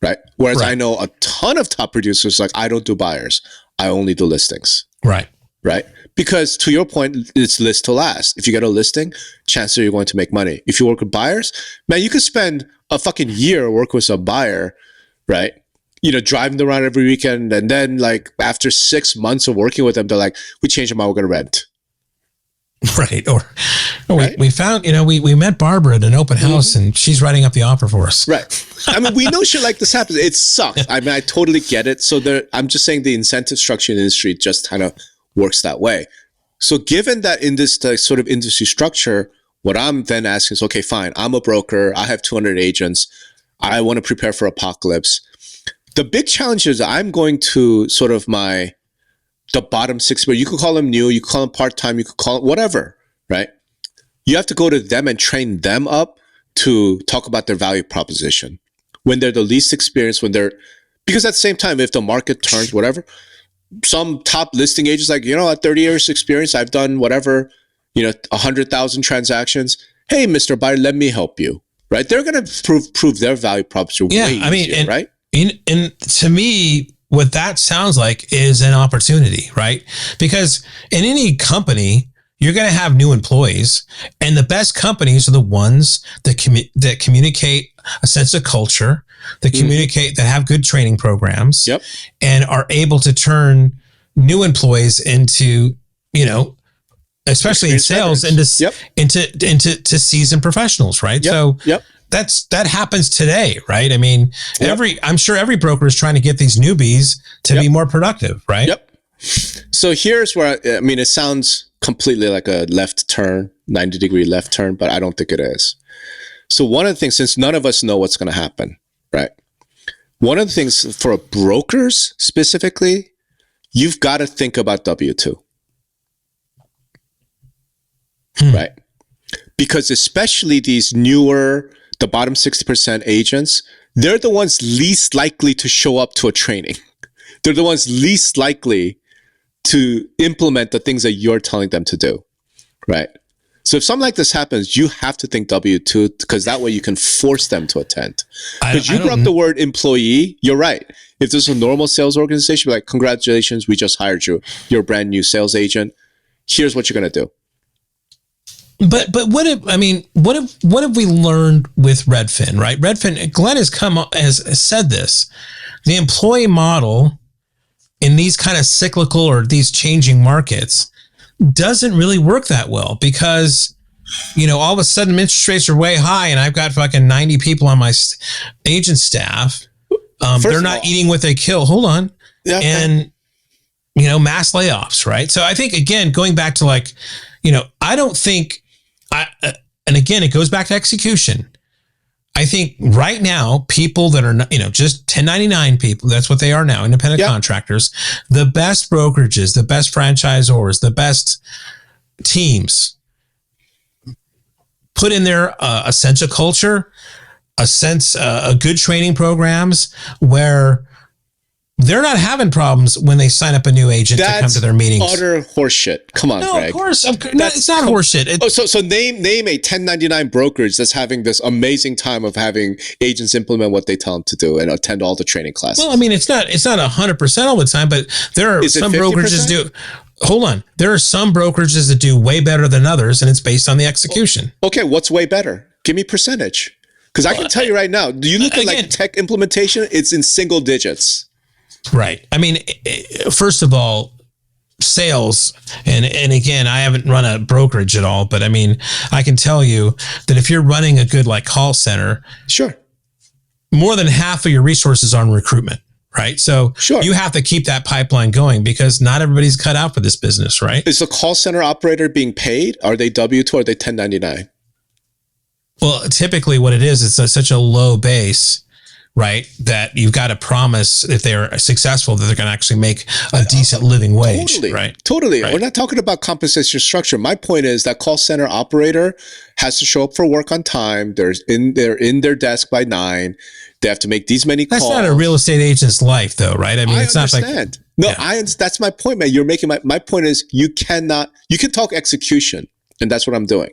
Right. Whereas I know a ton of top producers like, I don't do buyers. I only do listings. Right. Right. Because to your point, it's list to last. If you get a listing, chances are you're going to make money. If you work with buyers, man, you could spend a fucking year working with some buyer, right? Driving them around every weekend. And then like after 6 months of working with them, they're like, we changed them out, we're going to rent. Right. Or right? we found, we met Barbara at an open house and she's writing up the offer for us. Right. I mean, we know shit like this happens. It sucks. I mean, I totally get it. So I'm just saying the incentive structure in the industry just kind of works that way. So given that in this sort of industry structure, what I'm then asking is, okay, fine, I'm a broker. I have 200 agents. I want to prepare for apocalypse. The big challenge is I'm going to sort of the bottom 6, but you could call them new, you could call them part-time, you could call it whatever, right? You have to go to them and train them up to talk about their value proposition when they're the least experienced, because at the same time, if the market turns, whatever, some top listing agents like, at 30 years experience, I've done whatever, 100,000 transactions. Hey, Mr. Buyer, let me help you, right? They're going to prove their value proposition way easier, right? And to me, what that sounds like is an opportunity, right? Because in any company, you're going to have new employees, and the best companies are the ones that communicate a sense of culture, that communicate, that have good training programs, and are able to turn new employees into, especially in sales, into seasoned professionals, right? So that happens today, right? I mean, I'm sure every broker is trying to get these newbies to be more productive, right? So here's where it sounds completely like a left turn, 90-degree left turn, but I don't think it is. So one of the things, since none of us know what's going to happen, right? One of the things for brokers specifically, you've got to think about W-2, right? Because especially these newer, the bottom 60% agents, they're the ones least likely to show up to a training. They're the ones least likely to implement the things that you're telling them to do, right? So if something like this happens, you have to think W-2, because that way you can force them to attend. Because you brought up the word employee, you're right. If this is a normal sales organization, be like, congratulations, we just hired you. You're a brand new sales agent. Here's what you're going to do. But what have we learned with Redfin, right? Redfin, Glenn has said this. The employee model in these kind of cyclical or these changing markets doesn't really work that well, because, all of a sudden interest rates are way high and I've got fucking 90 people on my agent staff. They're not eating what they kill. Hold on. Yeah, and, mass layoffs, right? So I think, again, going back to I don't think, and again, it goes back to execution. I think right now, people that are, just 1099 people, that's what they are now, independent contractors, the best brokerages, the best franchisors, the best teams put in their essential culture, a good training programs where they're not having problems when they sign up a new agent to come to their meetings. Utter horseshit. Come on, Greg. Of course. No, it's not horseshit. So name a 1099 brokerage that's having this amazing time of having agents implement what they tell them to do and attend all the training classes. Well, it's not 100% all the time, but there are some brokerages do. Hold on. There are some brokerages that do way better than others, and it's based on the execution. Okay, what's way better? Give me percentage. Because I can tell you right now, do you look at tech implementation? It's in single digits. Right. First of all, sales, and again, I haven't run a brokerage at all, but I can tell you that if you're running a good call center, sure, more than half of your resources are on recruitment, right? So you have to keep that pipeline going, because not everybody's cut out for this business, right? Is the call center operator being paid? Are they W-2 or are they 1099? Well, typically what it is, it's such a low base, right, that you've got to promise, if they're successful, that they're going to actually make a decent living wage. Totally. We're not talking about compensation structure. My point is that call center operator has to show up for work on time. They're in their desk by 9. They have to make these many calls. That's not a real estate agent's life, though, right? It's understand. Not like that's my point, man. You're making my point is you can talk execution, and that's what I'm doing,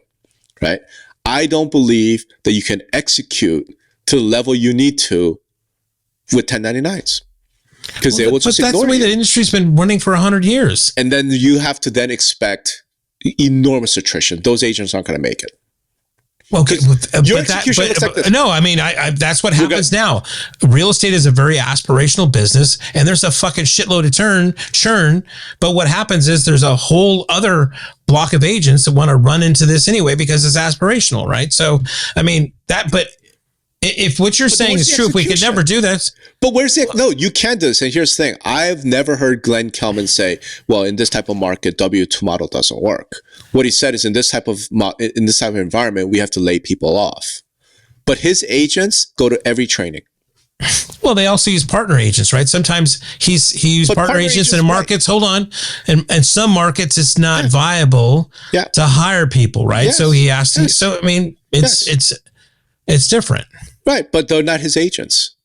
right? I don't believe that you can execute to the level you need to with 1099s, because they will just ignore you. But that's the way the industry's been running for 100 years. And then you have to then expect enormous attrition. Those agents aren't going to make it. Well, that's what happens now. Real estate is a very aspirational business, and there's a fucking shitload of churn. But what happens is there's a whole other block of agents that want to run into this anyway because it's aspirational, right? So, but If what you're saying is true, if we could never do this. But where's the, no, you can do this. And here's the thing. I've never heard Glenn Kelman say, well, in this type of market, W-2 model doesn't work. What he said is in this type of environment, we have to lay people off. But his agents go to every training. Well, they also use partner agents, right? Sometimes he used partner agents in markets. Right. Hold on. And some markets, it's not viable to hire people, right? Yes. So he asked, so, I mean, it's different. Right, but they're not his agents.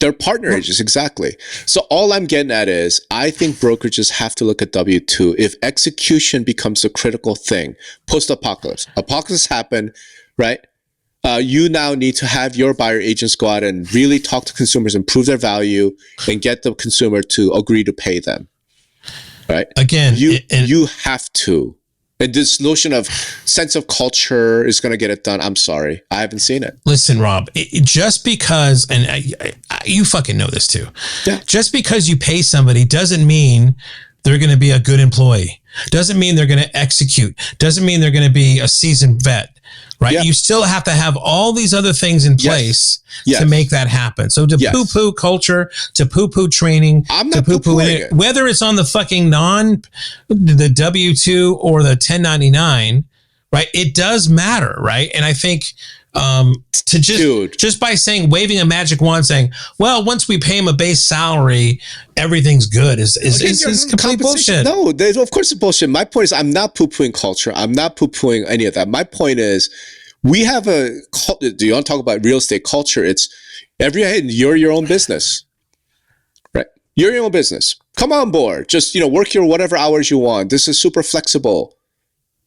They're partner agents, exactly. So all I'm getting at is I think brokerages have to look at W-2. If execution becomes a critical thing, post-apocalypse. Apocalypse happened, right? You now need to have your buyer agents go out and really talk to consumers and prove their value and get the consumer to agree to pay them, right? Again, you have to. And this notion of sense of culture is going to get it done. I'm sorry. I haven't seen it. Listen, Rob, just because, and you fucking know this too. Yeah. Just because you pay somebody doesn't mean they're going to be a good employee. Doesn't mean they're going to execute. Doesn't mean they're going to be a seasoned vet. Right. Yeah. You still have to have all these other things in place to make that happen. So to poo-poo culture, to poo-poo training, to poo-poo it, whether it's on the fucking the W-2 or the 1099, right? It does matter, right? And I think to just by saying, waving a magic wand saying, well, once we pay him a base salary, everything's good is complete bullshit. No, of course it's bullshit. My point is I'm not poo-pooing culture. I'm not poo-pooing any of that. My point is we have do you want to talk about real estate culture? It's you're your own business, right? You're your own business. Come on board. Just, work your whatever hours you want. This is super flexible.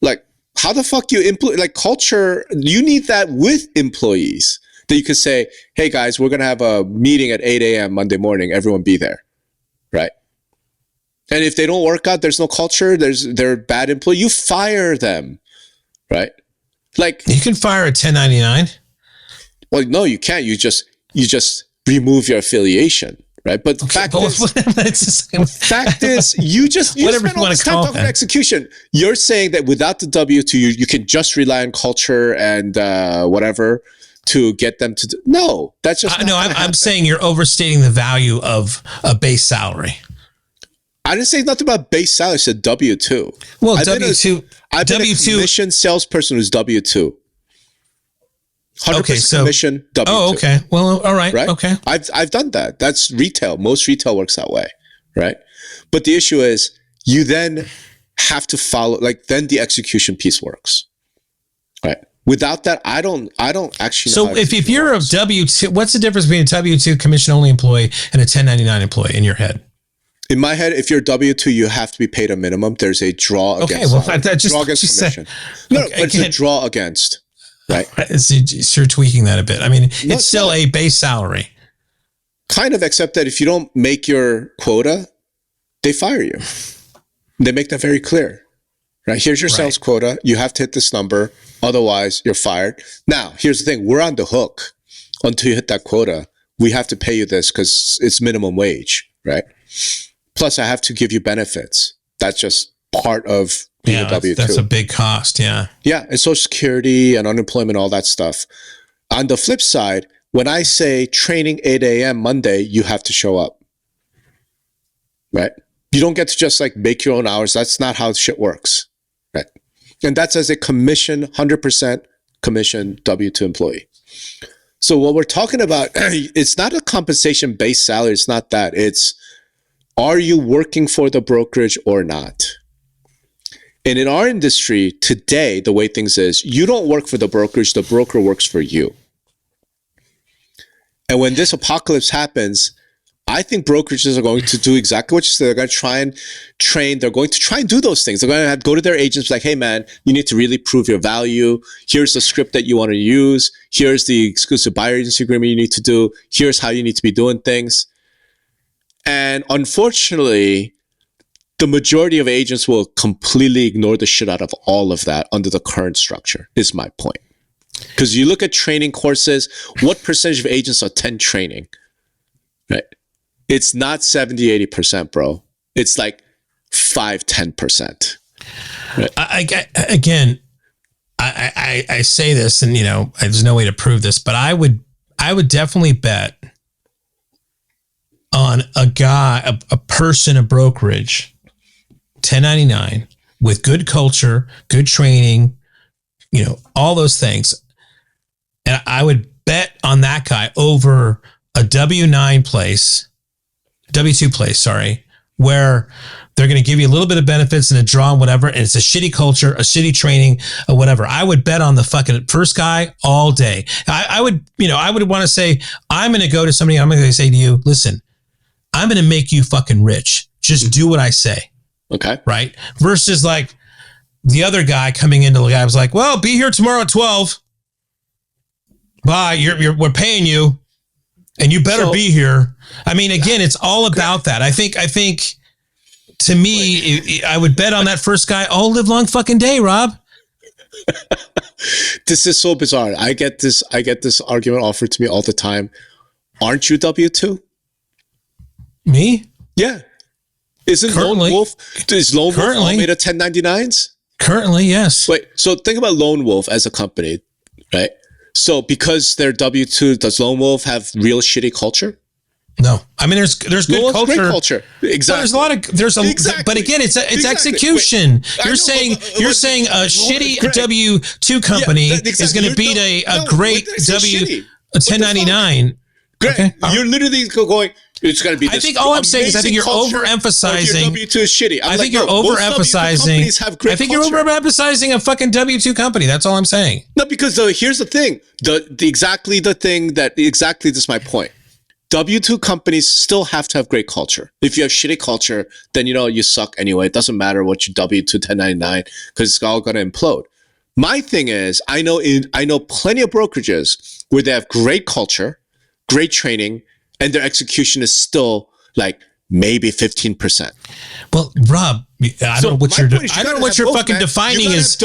Like, how the fuck culture, you need that with employees that you could say, hey guys, we're going to have a meeting at 8 a.m. Monday morning. Everyone be there. Right. And if they don't work out, there's no culture. They're a bad employee. You fire them. Right. Like you can fire a 1099. Well, no, you can't. You just remove your affiliation. Right. But the fact is, you whatever spend all this time talking about execution. You're saying that without the W-2, you can just rely on culture and whatever to get them to do. No, that's just no. I'm saying you're overstating the value of a base salary. I didn't say nothing about base salary. I said W-2. Well, W-2. I've been a commission salesperson who's W-2. 100% commission, W-2. Oh, okay. Well, all right. Okay. I've done that. That's retail. Most retail works that way, right? But the issue is you then have to follow, then the execution piece works, right? Without that, I don't actually know. So if you're a W-2, what's the difference between a W-2 commission only employee and a 1099 employee in your head? In my head, if you're W-2, you have to be paid a minimum. There's a draw against. Okay, well, draw against commission. No, but it's a draw against. Right. You're tweaking that a bit. I mean, it's still a base salary. Kind of, except that if you don't make your quota, they fire you. They make that very clear. Right. Here's your sales quota. You have to hit this number. Otherwise, you're fired. Now, here's the thing. We're on the hook until you hit that quota. We have to pay you this because it's minimum wage. Right. Plus, I have to give you benefits. That's just part of being a W-2. That's a big cost, yeah. Yeah, and Social Security and unemployment, all that stuff. On the flip side, when I say training 8 a.m. Monday, you have to show up, right? You don't get to just make your own hours. That's not how shit works, right? And that's as a commission, 100% commission W-2 employee. So what we're talking about, it's not a compensation-based salary. It's not that. It's, are you working for the brokerage or not? And in our industry today, the way things is, you don't work for the brokerage, the broker works for you. And when this apocalypse happens, I think brokerages are going to do exactly what you said. They're going to try and train. They're going to try and do those things. They're going to have to go to their agents like, hey, man, you need to really prove your value. Here's the script that you want to use. Here's the exclusive buyer agency agreement you need to do. Here's how you need to be doing things. And unfortunately, the majority of agents will completely ignore the shit out of all of that under the current structure, is my point. Because you look at training courses, what percentage of agents attend training? Right? It's not 70, 80%, bro. It's 5, 10%. Right? Again, I say this, and there's no way to prove this, but I would definitely bet on a person, a brokerage, 1099 with good culture, good training, all those things. And I would bet on that guy over a W2 place, where they're going to give you a little bit of benefits and a draw and whatever. And it's a shitty culture, a shitty training, or whatever. I would bet on the fucking first guy all day. I would want to say, I'm going to go to somebody. I'm going to say to you, listen, I'm going to make you fucking rich. Just do what I say. Okay. Right. Versus like the other guy coming into the guy was like, well, be here tomorrow at 12. Bye. We're paying you and you better be here. I mean, again, it's all about that. I think to me, I would bet on that first guy all live long fucking day, Rob. This is so bizarre. I get this argument offered to me all the time. Aren't you W2? Me? Yeah. Isn't currently, Lone Wolf all made of 1099s? Currently, yes. Wait, so think about Lone Wolf as a company, right? So because they're W2, does Lone Wolf have real shitty culture? No. I mean, there's good culture. Great culture. Exactly. But again, it's execution. Wait, you're saying a shitty W2 company is going to beat a great 1099. Great. Okay. You're literally going, it's going to be this. I think all I'm saying is I think you're overemphasizing. W2 is shitty. I think you're overemphasizing. I think you're overemphasizing a fucking W2 company. That's all I'm saying. No, because here's the thing. Exactly this is my point. W2 companies still have to have great culture. If you have shitty culture, then you suck anyway. It doesn't matter what you W2 1099 because it's all going to implode. My thing is, I know plenty of brokerages where they have great culture, great training, and their execution is still like maybe 15%. Well, Rob, I don't know what you're fucking defining as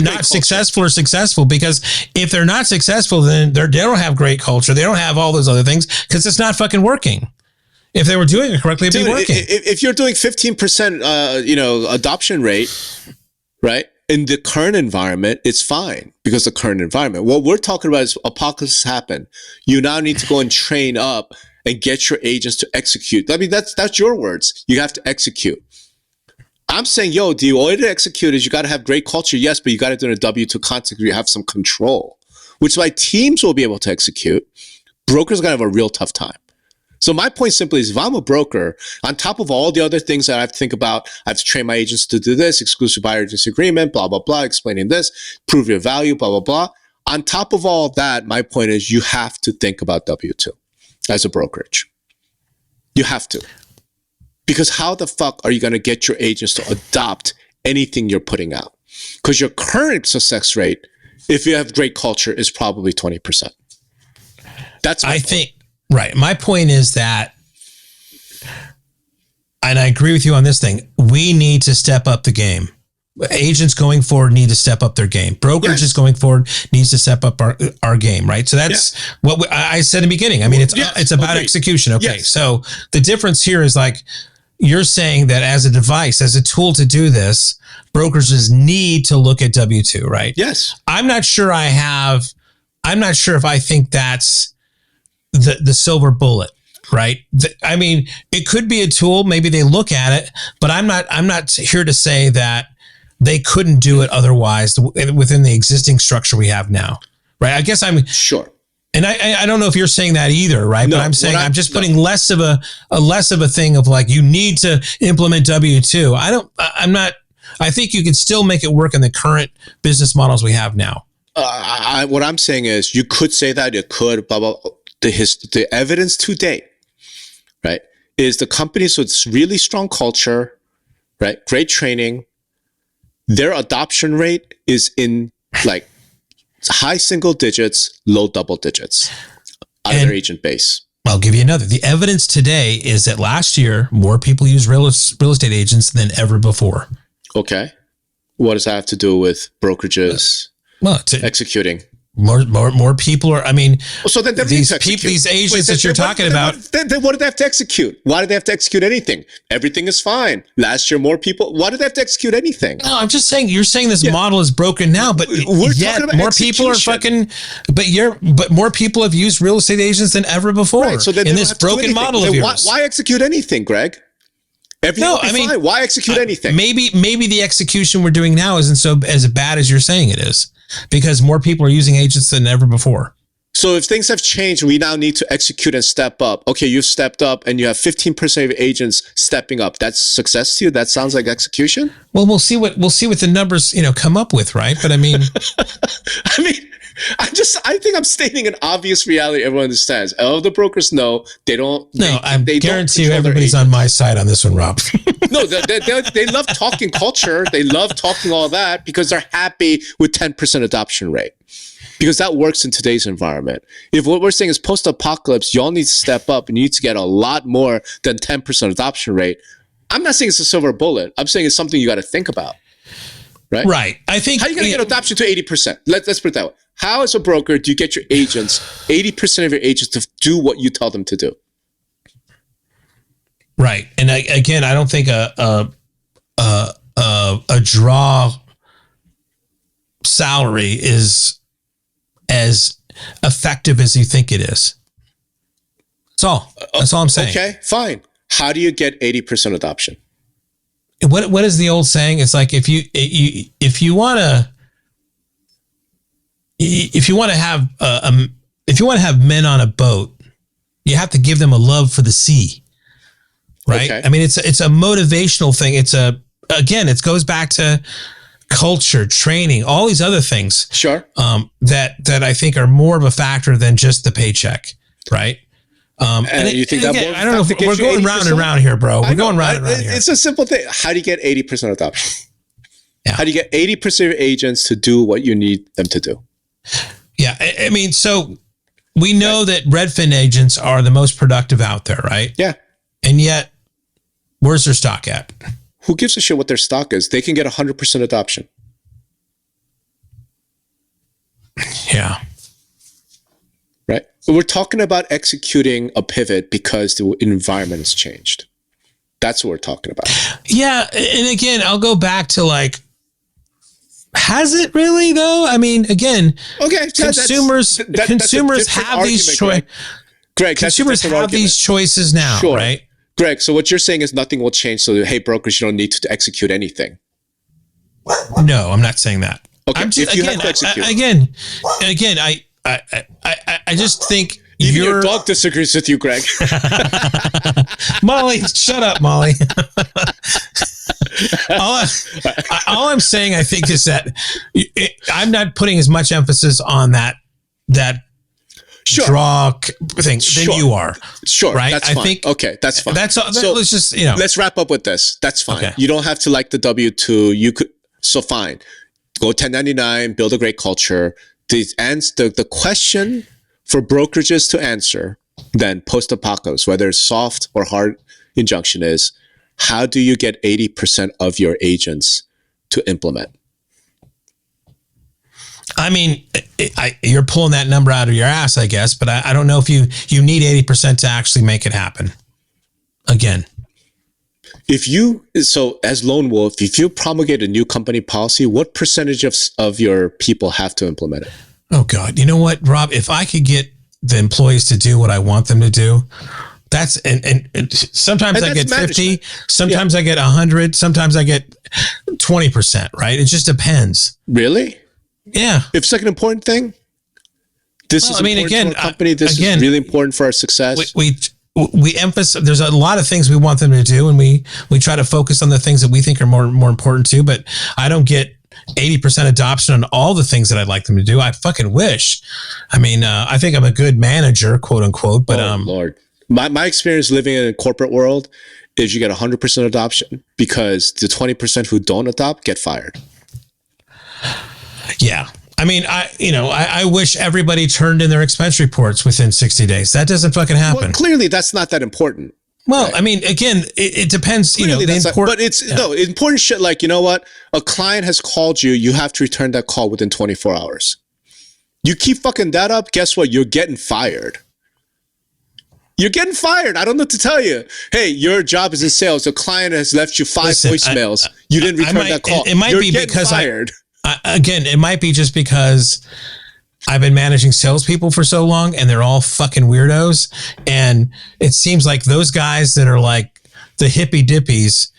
not successful or successful, because if they're not successful, then they don't have great culture. They don't have all those other things because it's not fucking working. If they were doing it correctly, it'd be working. If you're doing 15%, adoption rate, right? In the current environment, it's fine because the current environment. What we're talking about is apocalypse happen. You now need to go and train up and get your agents to execute. I mean, that's your words. You have to execute. I'm saying, the way to execute is you got to have great culture, yes, but you got to do it in a W2 context where you have some control, which is why teams will be able to execute. Brokers are going to have a real tough time. So my point simply is, if I'm a broker, on top of all the other things that I have to think about, I have to train my agents to do this, exclusive buyer agency agreement, blah, blah, blah, explaining this, prove your value, blah, blah, blah. On top of all that, my point is you have to think about W2 as a brokerage. You have to. Because how the fuck are you going to get your agents to adopt anything you're putting out? Because your current success rate, if you have great culture, is probably 20%. That's my point. Right. My point is that, and I agree with you on this thing, we need to step up the game. Agents going forward need to step up their game. Brokerages going forward needs to step up our game, right? So that's what I said in the beginning. I mean, it's about execution. Okay. Yes. So the difference here is like, you're saying that as a device, as a tool to do this, brokerages need to look at W2, right? Yes. I'm not sure if I think that's the silver bullet, right? I mean, it could be a tool. Maybe they look at it, but I'm not here to say that they couldn't do it otherwise within the existing structure we have now, right? I guess I'm sure. And I don't know if you're saying that either, right? No, but I'm saying I'm just putting less of a thing of like, you need to implement W2. I think you can still make it work in the current business models we have now. What I'm saying is you could say that, it could, blah, blah. The evidence to date, right, is the companies with really strong culture, right, great training, their adoption rate is in like high single digits, low double digits out of their agent base. I'll give you another. The evidence today is that last year, more people used real estate agents than ever before. Okay. What does that have to do with brokerages executing? More people are. I mean, so then these agents that you're talking about. Then what did they have to execute? Why did they have to execute anything? Everything is fine. Last year, more people. Why did they have to execute anything? No, I'm just saying. You're saying this model is broken now, but yet more people are fucking. But more people have used real estate agents than ever before. Right, so then in this broken model of yours. Why execute anything, Greg? Fine. Why execute anything? Maybe the execution we're doing now isn't so as bad as you're saying it is. Because more people are using agents than ever before. So if things have changed, we now need to execute and step up. Okay, you've stepped up and you have 15% of agents stepping up. That's success to you? That sounds like execution? Well, we'll see what the numbers, come up with, right? But I mean I think I'm stating an obvious reality everyone understands. All the brokers know they don't. I guarantee you everybody's on my side on this one, Rob. No, they love talking culture. They love talking all that because they're happy with 10% adoption rate. Because that works in today's environment. If what we're saying is post-apocalypse, y'all need to step up and you need to get a lot more than 10% adoption rate. I'm not saying it's a silver bullet. I'm saying it's something you got to think about. Right? Right. I think. How are you going to get adoption to 80%? Let's put it that way. How, as a broker, do you get your agents, 80% of your agents, to do what you tell them to do? Right. And again, I don't think a draw salary is as effective as you think it is. That's all I'm saying. Okay, fine. How do you get 80% adoption? What is the old saying? It's like if you want to have men on a boat, you have to give them a love for the sea. Right? Okay. I mean, it's a motivational thing. It goes back to culture, training, all these other things. Sure. That I think are more of a factor than just the paycheck. Right. And you think that I don't know if we're going round and round here, bro. We're going round and round here. It's a simple thing. How do you get 80% adoption? Yeah. How do you get 80% of your agents to do what you need them to do? Yeah. I mean, so we know that Redfin agents are the most productive out there, right? Yeah. And yet, where's their stock at? Who gives a shit what their stock is? They can get 100% adoption. Yeah. Right? We're talking about executing a pivot because the environment has changed. That's what we're talking about. Yeah. And again, I'll go back to has it really though? I mean, again, okay, consumers have these choices. Greg, consumers have these choices now, sure. Right? Greg, so what you're saying is nothing will change. So, hey, brokers, you don't need to execute anything. No, I'm not saying that. Okay, I'm just, if you have to execute. Again, I just think even your dog disagrees with you, Greg. Molly, shut up, Molly. all I'm saying, I think, is that I'm not putting as much emphasis on that sure. draw thing than you are. Sure, right? That's fine. Okay, that's fine. That's all. So let's just let's wrap up with this. That's fine. Okay. You don't have to like the W-2. You could. So fine. Go 1099. Build a great culture. The question for brokerages to answer then post-apocalypse, whether it's soft or hard injunction, is how do you get 80% of your agents to implement? I mean, you're pulling that number out of your ass, I guess, but I don't know if you need 80% to actually make it happen. Again. So as Lone Wolf, if you promulgate a new company policy, what percentage of your people have to implement it? Oh God. You know what, Rob, if I could get the employees to do what I want them to do, that's, and sometimes I get 50, sometimes I get 100, sometimes I get 20%, right? It just depends. Really? Yeah. If it's like an important thing, this is important for our company. This is really important for our success. We emphasize, there's a lot of things we want them to do, and we try to focus on the things that we think are more important too, but I don't get 80% adoption on all the things that I'd like them to do. I fucking wish. I mean, I think I'm a good manager, quote unquote, but Lord. My experience living in a corporate world is you get 100% adoption because the 20% who don't adopt get fired. Yeah. I mean, I wish everybody turned in their expense reports within 60 days. That doesn't fucking happen. Well, clearly that's not that important. Well, right? I mean, again, it depends, clearly, but it's important shit. Like, you know what? A client has called you. You have to return that call within 24 hours. You keep fucking that up, guess what? You're getting fired. You're getting fired. I don't know what to tell you. Hey, your job is in sales. The client has left you 5 voicemails. You didn't return that call. It might be because fired. Again, it might be just because I've been managing salespeople for so long and they're all fucking weirdos. And it seems like those guys that are like the hippy dippies,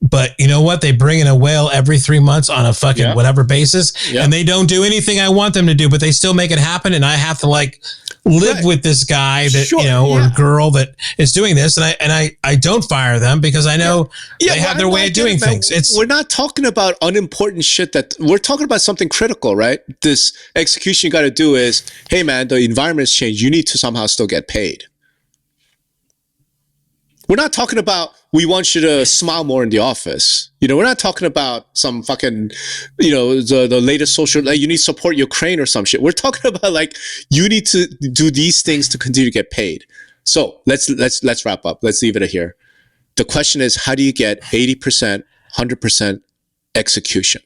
but you know what? They bring in a whale every 3 months on a fucking whatever basis, and they don't do anything I want them to do, but they still make it happen. And I have to like live with this guy that, or girl that is doing this. And I don't fire them because I know they have their way of doing things. We're not talking about unimportant shit we're talking about something critical, right? This execution you got to do is, hey man, the environment has changed. You need to somehow still get paid. We're not talking about, we want you to smile more in the office. We're not talking about some fucking, the latest social, like you need to support Ukraine or some shit. We're talking about like, you need to do these things to continue to get paid. So let's wrap up. Let's leave it here. The question is, how do you get 80%, 100% execution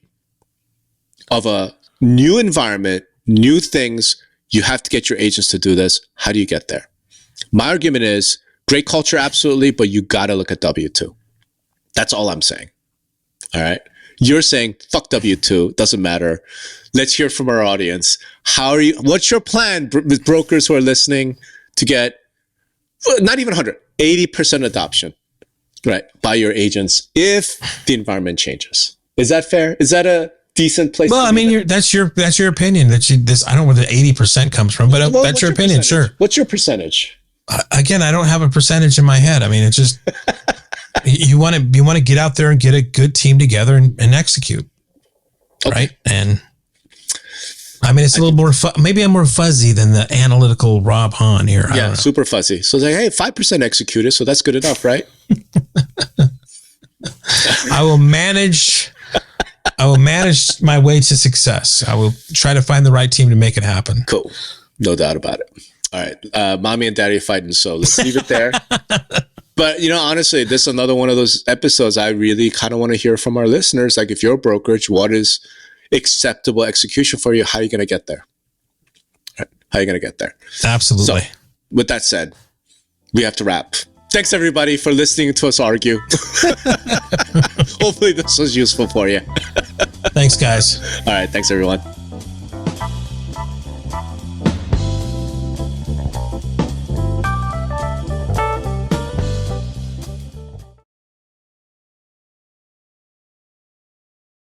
of a new environment, new things? You have to get your agents to do this. How do you get there? My argument is, great culture, absolutely, but you got to look at W-2. That's all I'm saying. All right? You're saying, fuck W-2, doesn't matter. Let's hear from our audience. What's your plan with brokers who are listening to get, not even 100, 80% adoption, right, by your agents if the environment changes? Is that fair? Is that a decent place? Well, I mean, that's your opinion. I don't know where the 80% comes from, but that's your opinion, sure. What's your percentage? Again, I don't have a percentage in my head. I mean, it's just you want to get out there and get a good team together and execute, right? And I mean, it's a little more. Maybe I'm more fuzzy than the analytical Rob Hahn here. Yeah, super fuzzy. So it's like, hey, 5% executed, so that's good enough, right? I will manage my way to success. I will try to find the right team to make it happen. Cool, no doubt about it. All right. Mommy and daddy are fighting, so let's leave it there. But, honestly, this is another one of those episodes I really kind of want to hear from our listeners. Like, if you're a brokerage, what is acceptable execution for you? How are you going to get there? Right. How are you going to get there? Absolutely. So, with that said, we have to wrap. Thanks, everybody, for listening to us argue. Hopefully this was useful for you. Thanks, guys. All right. Thanks, everyone.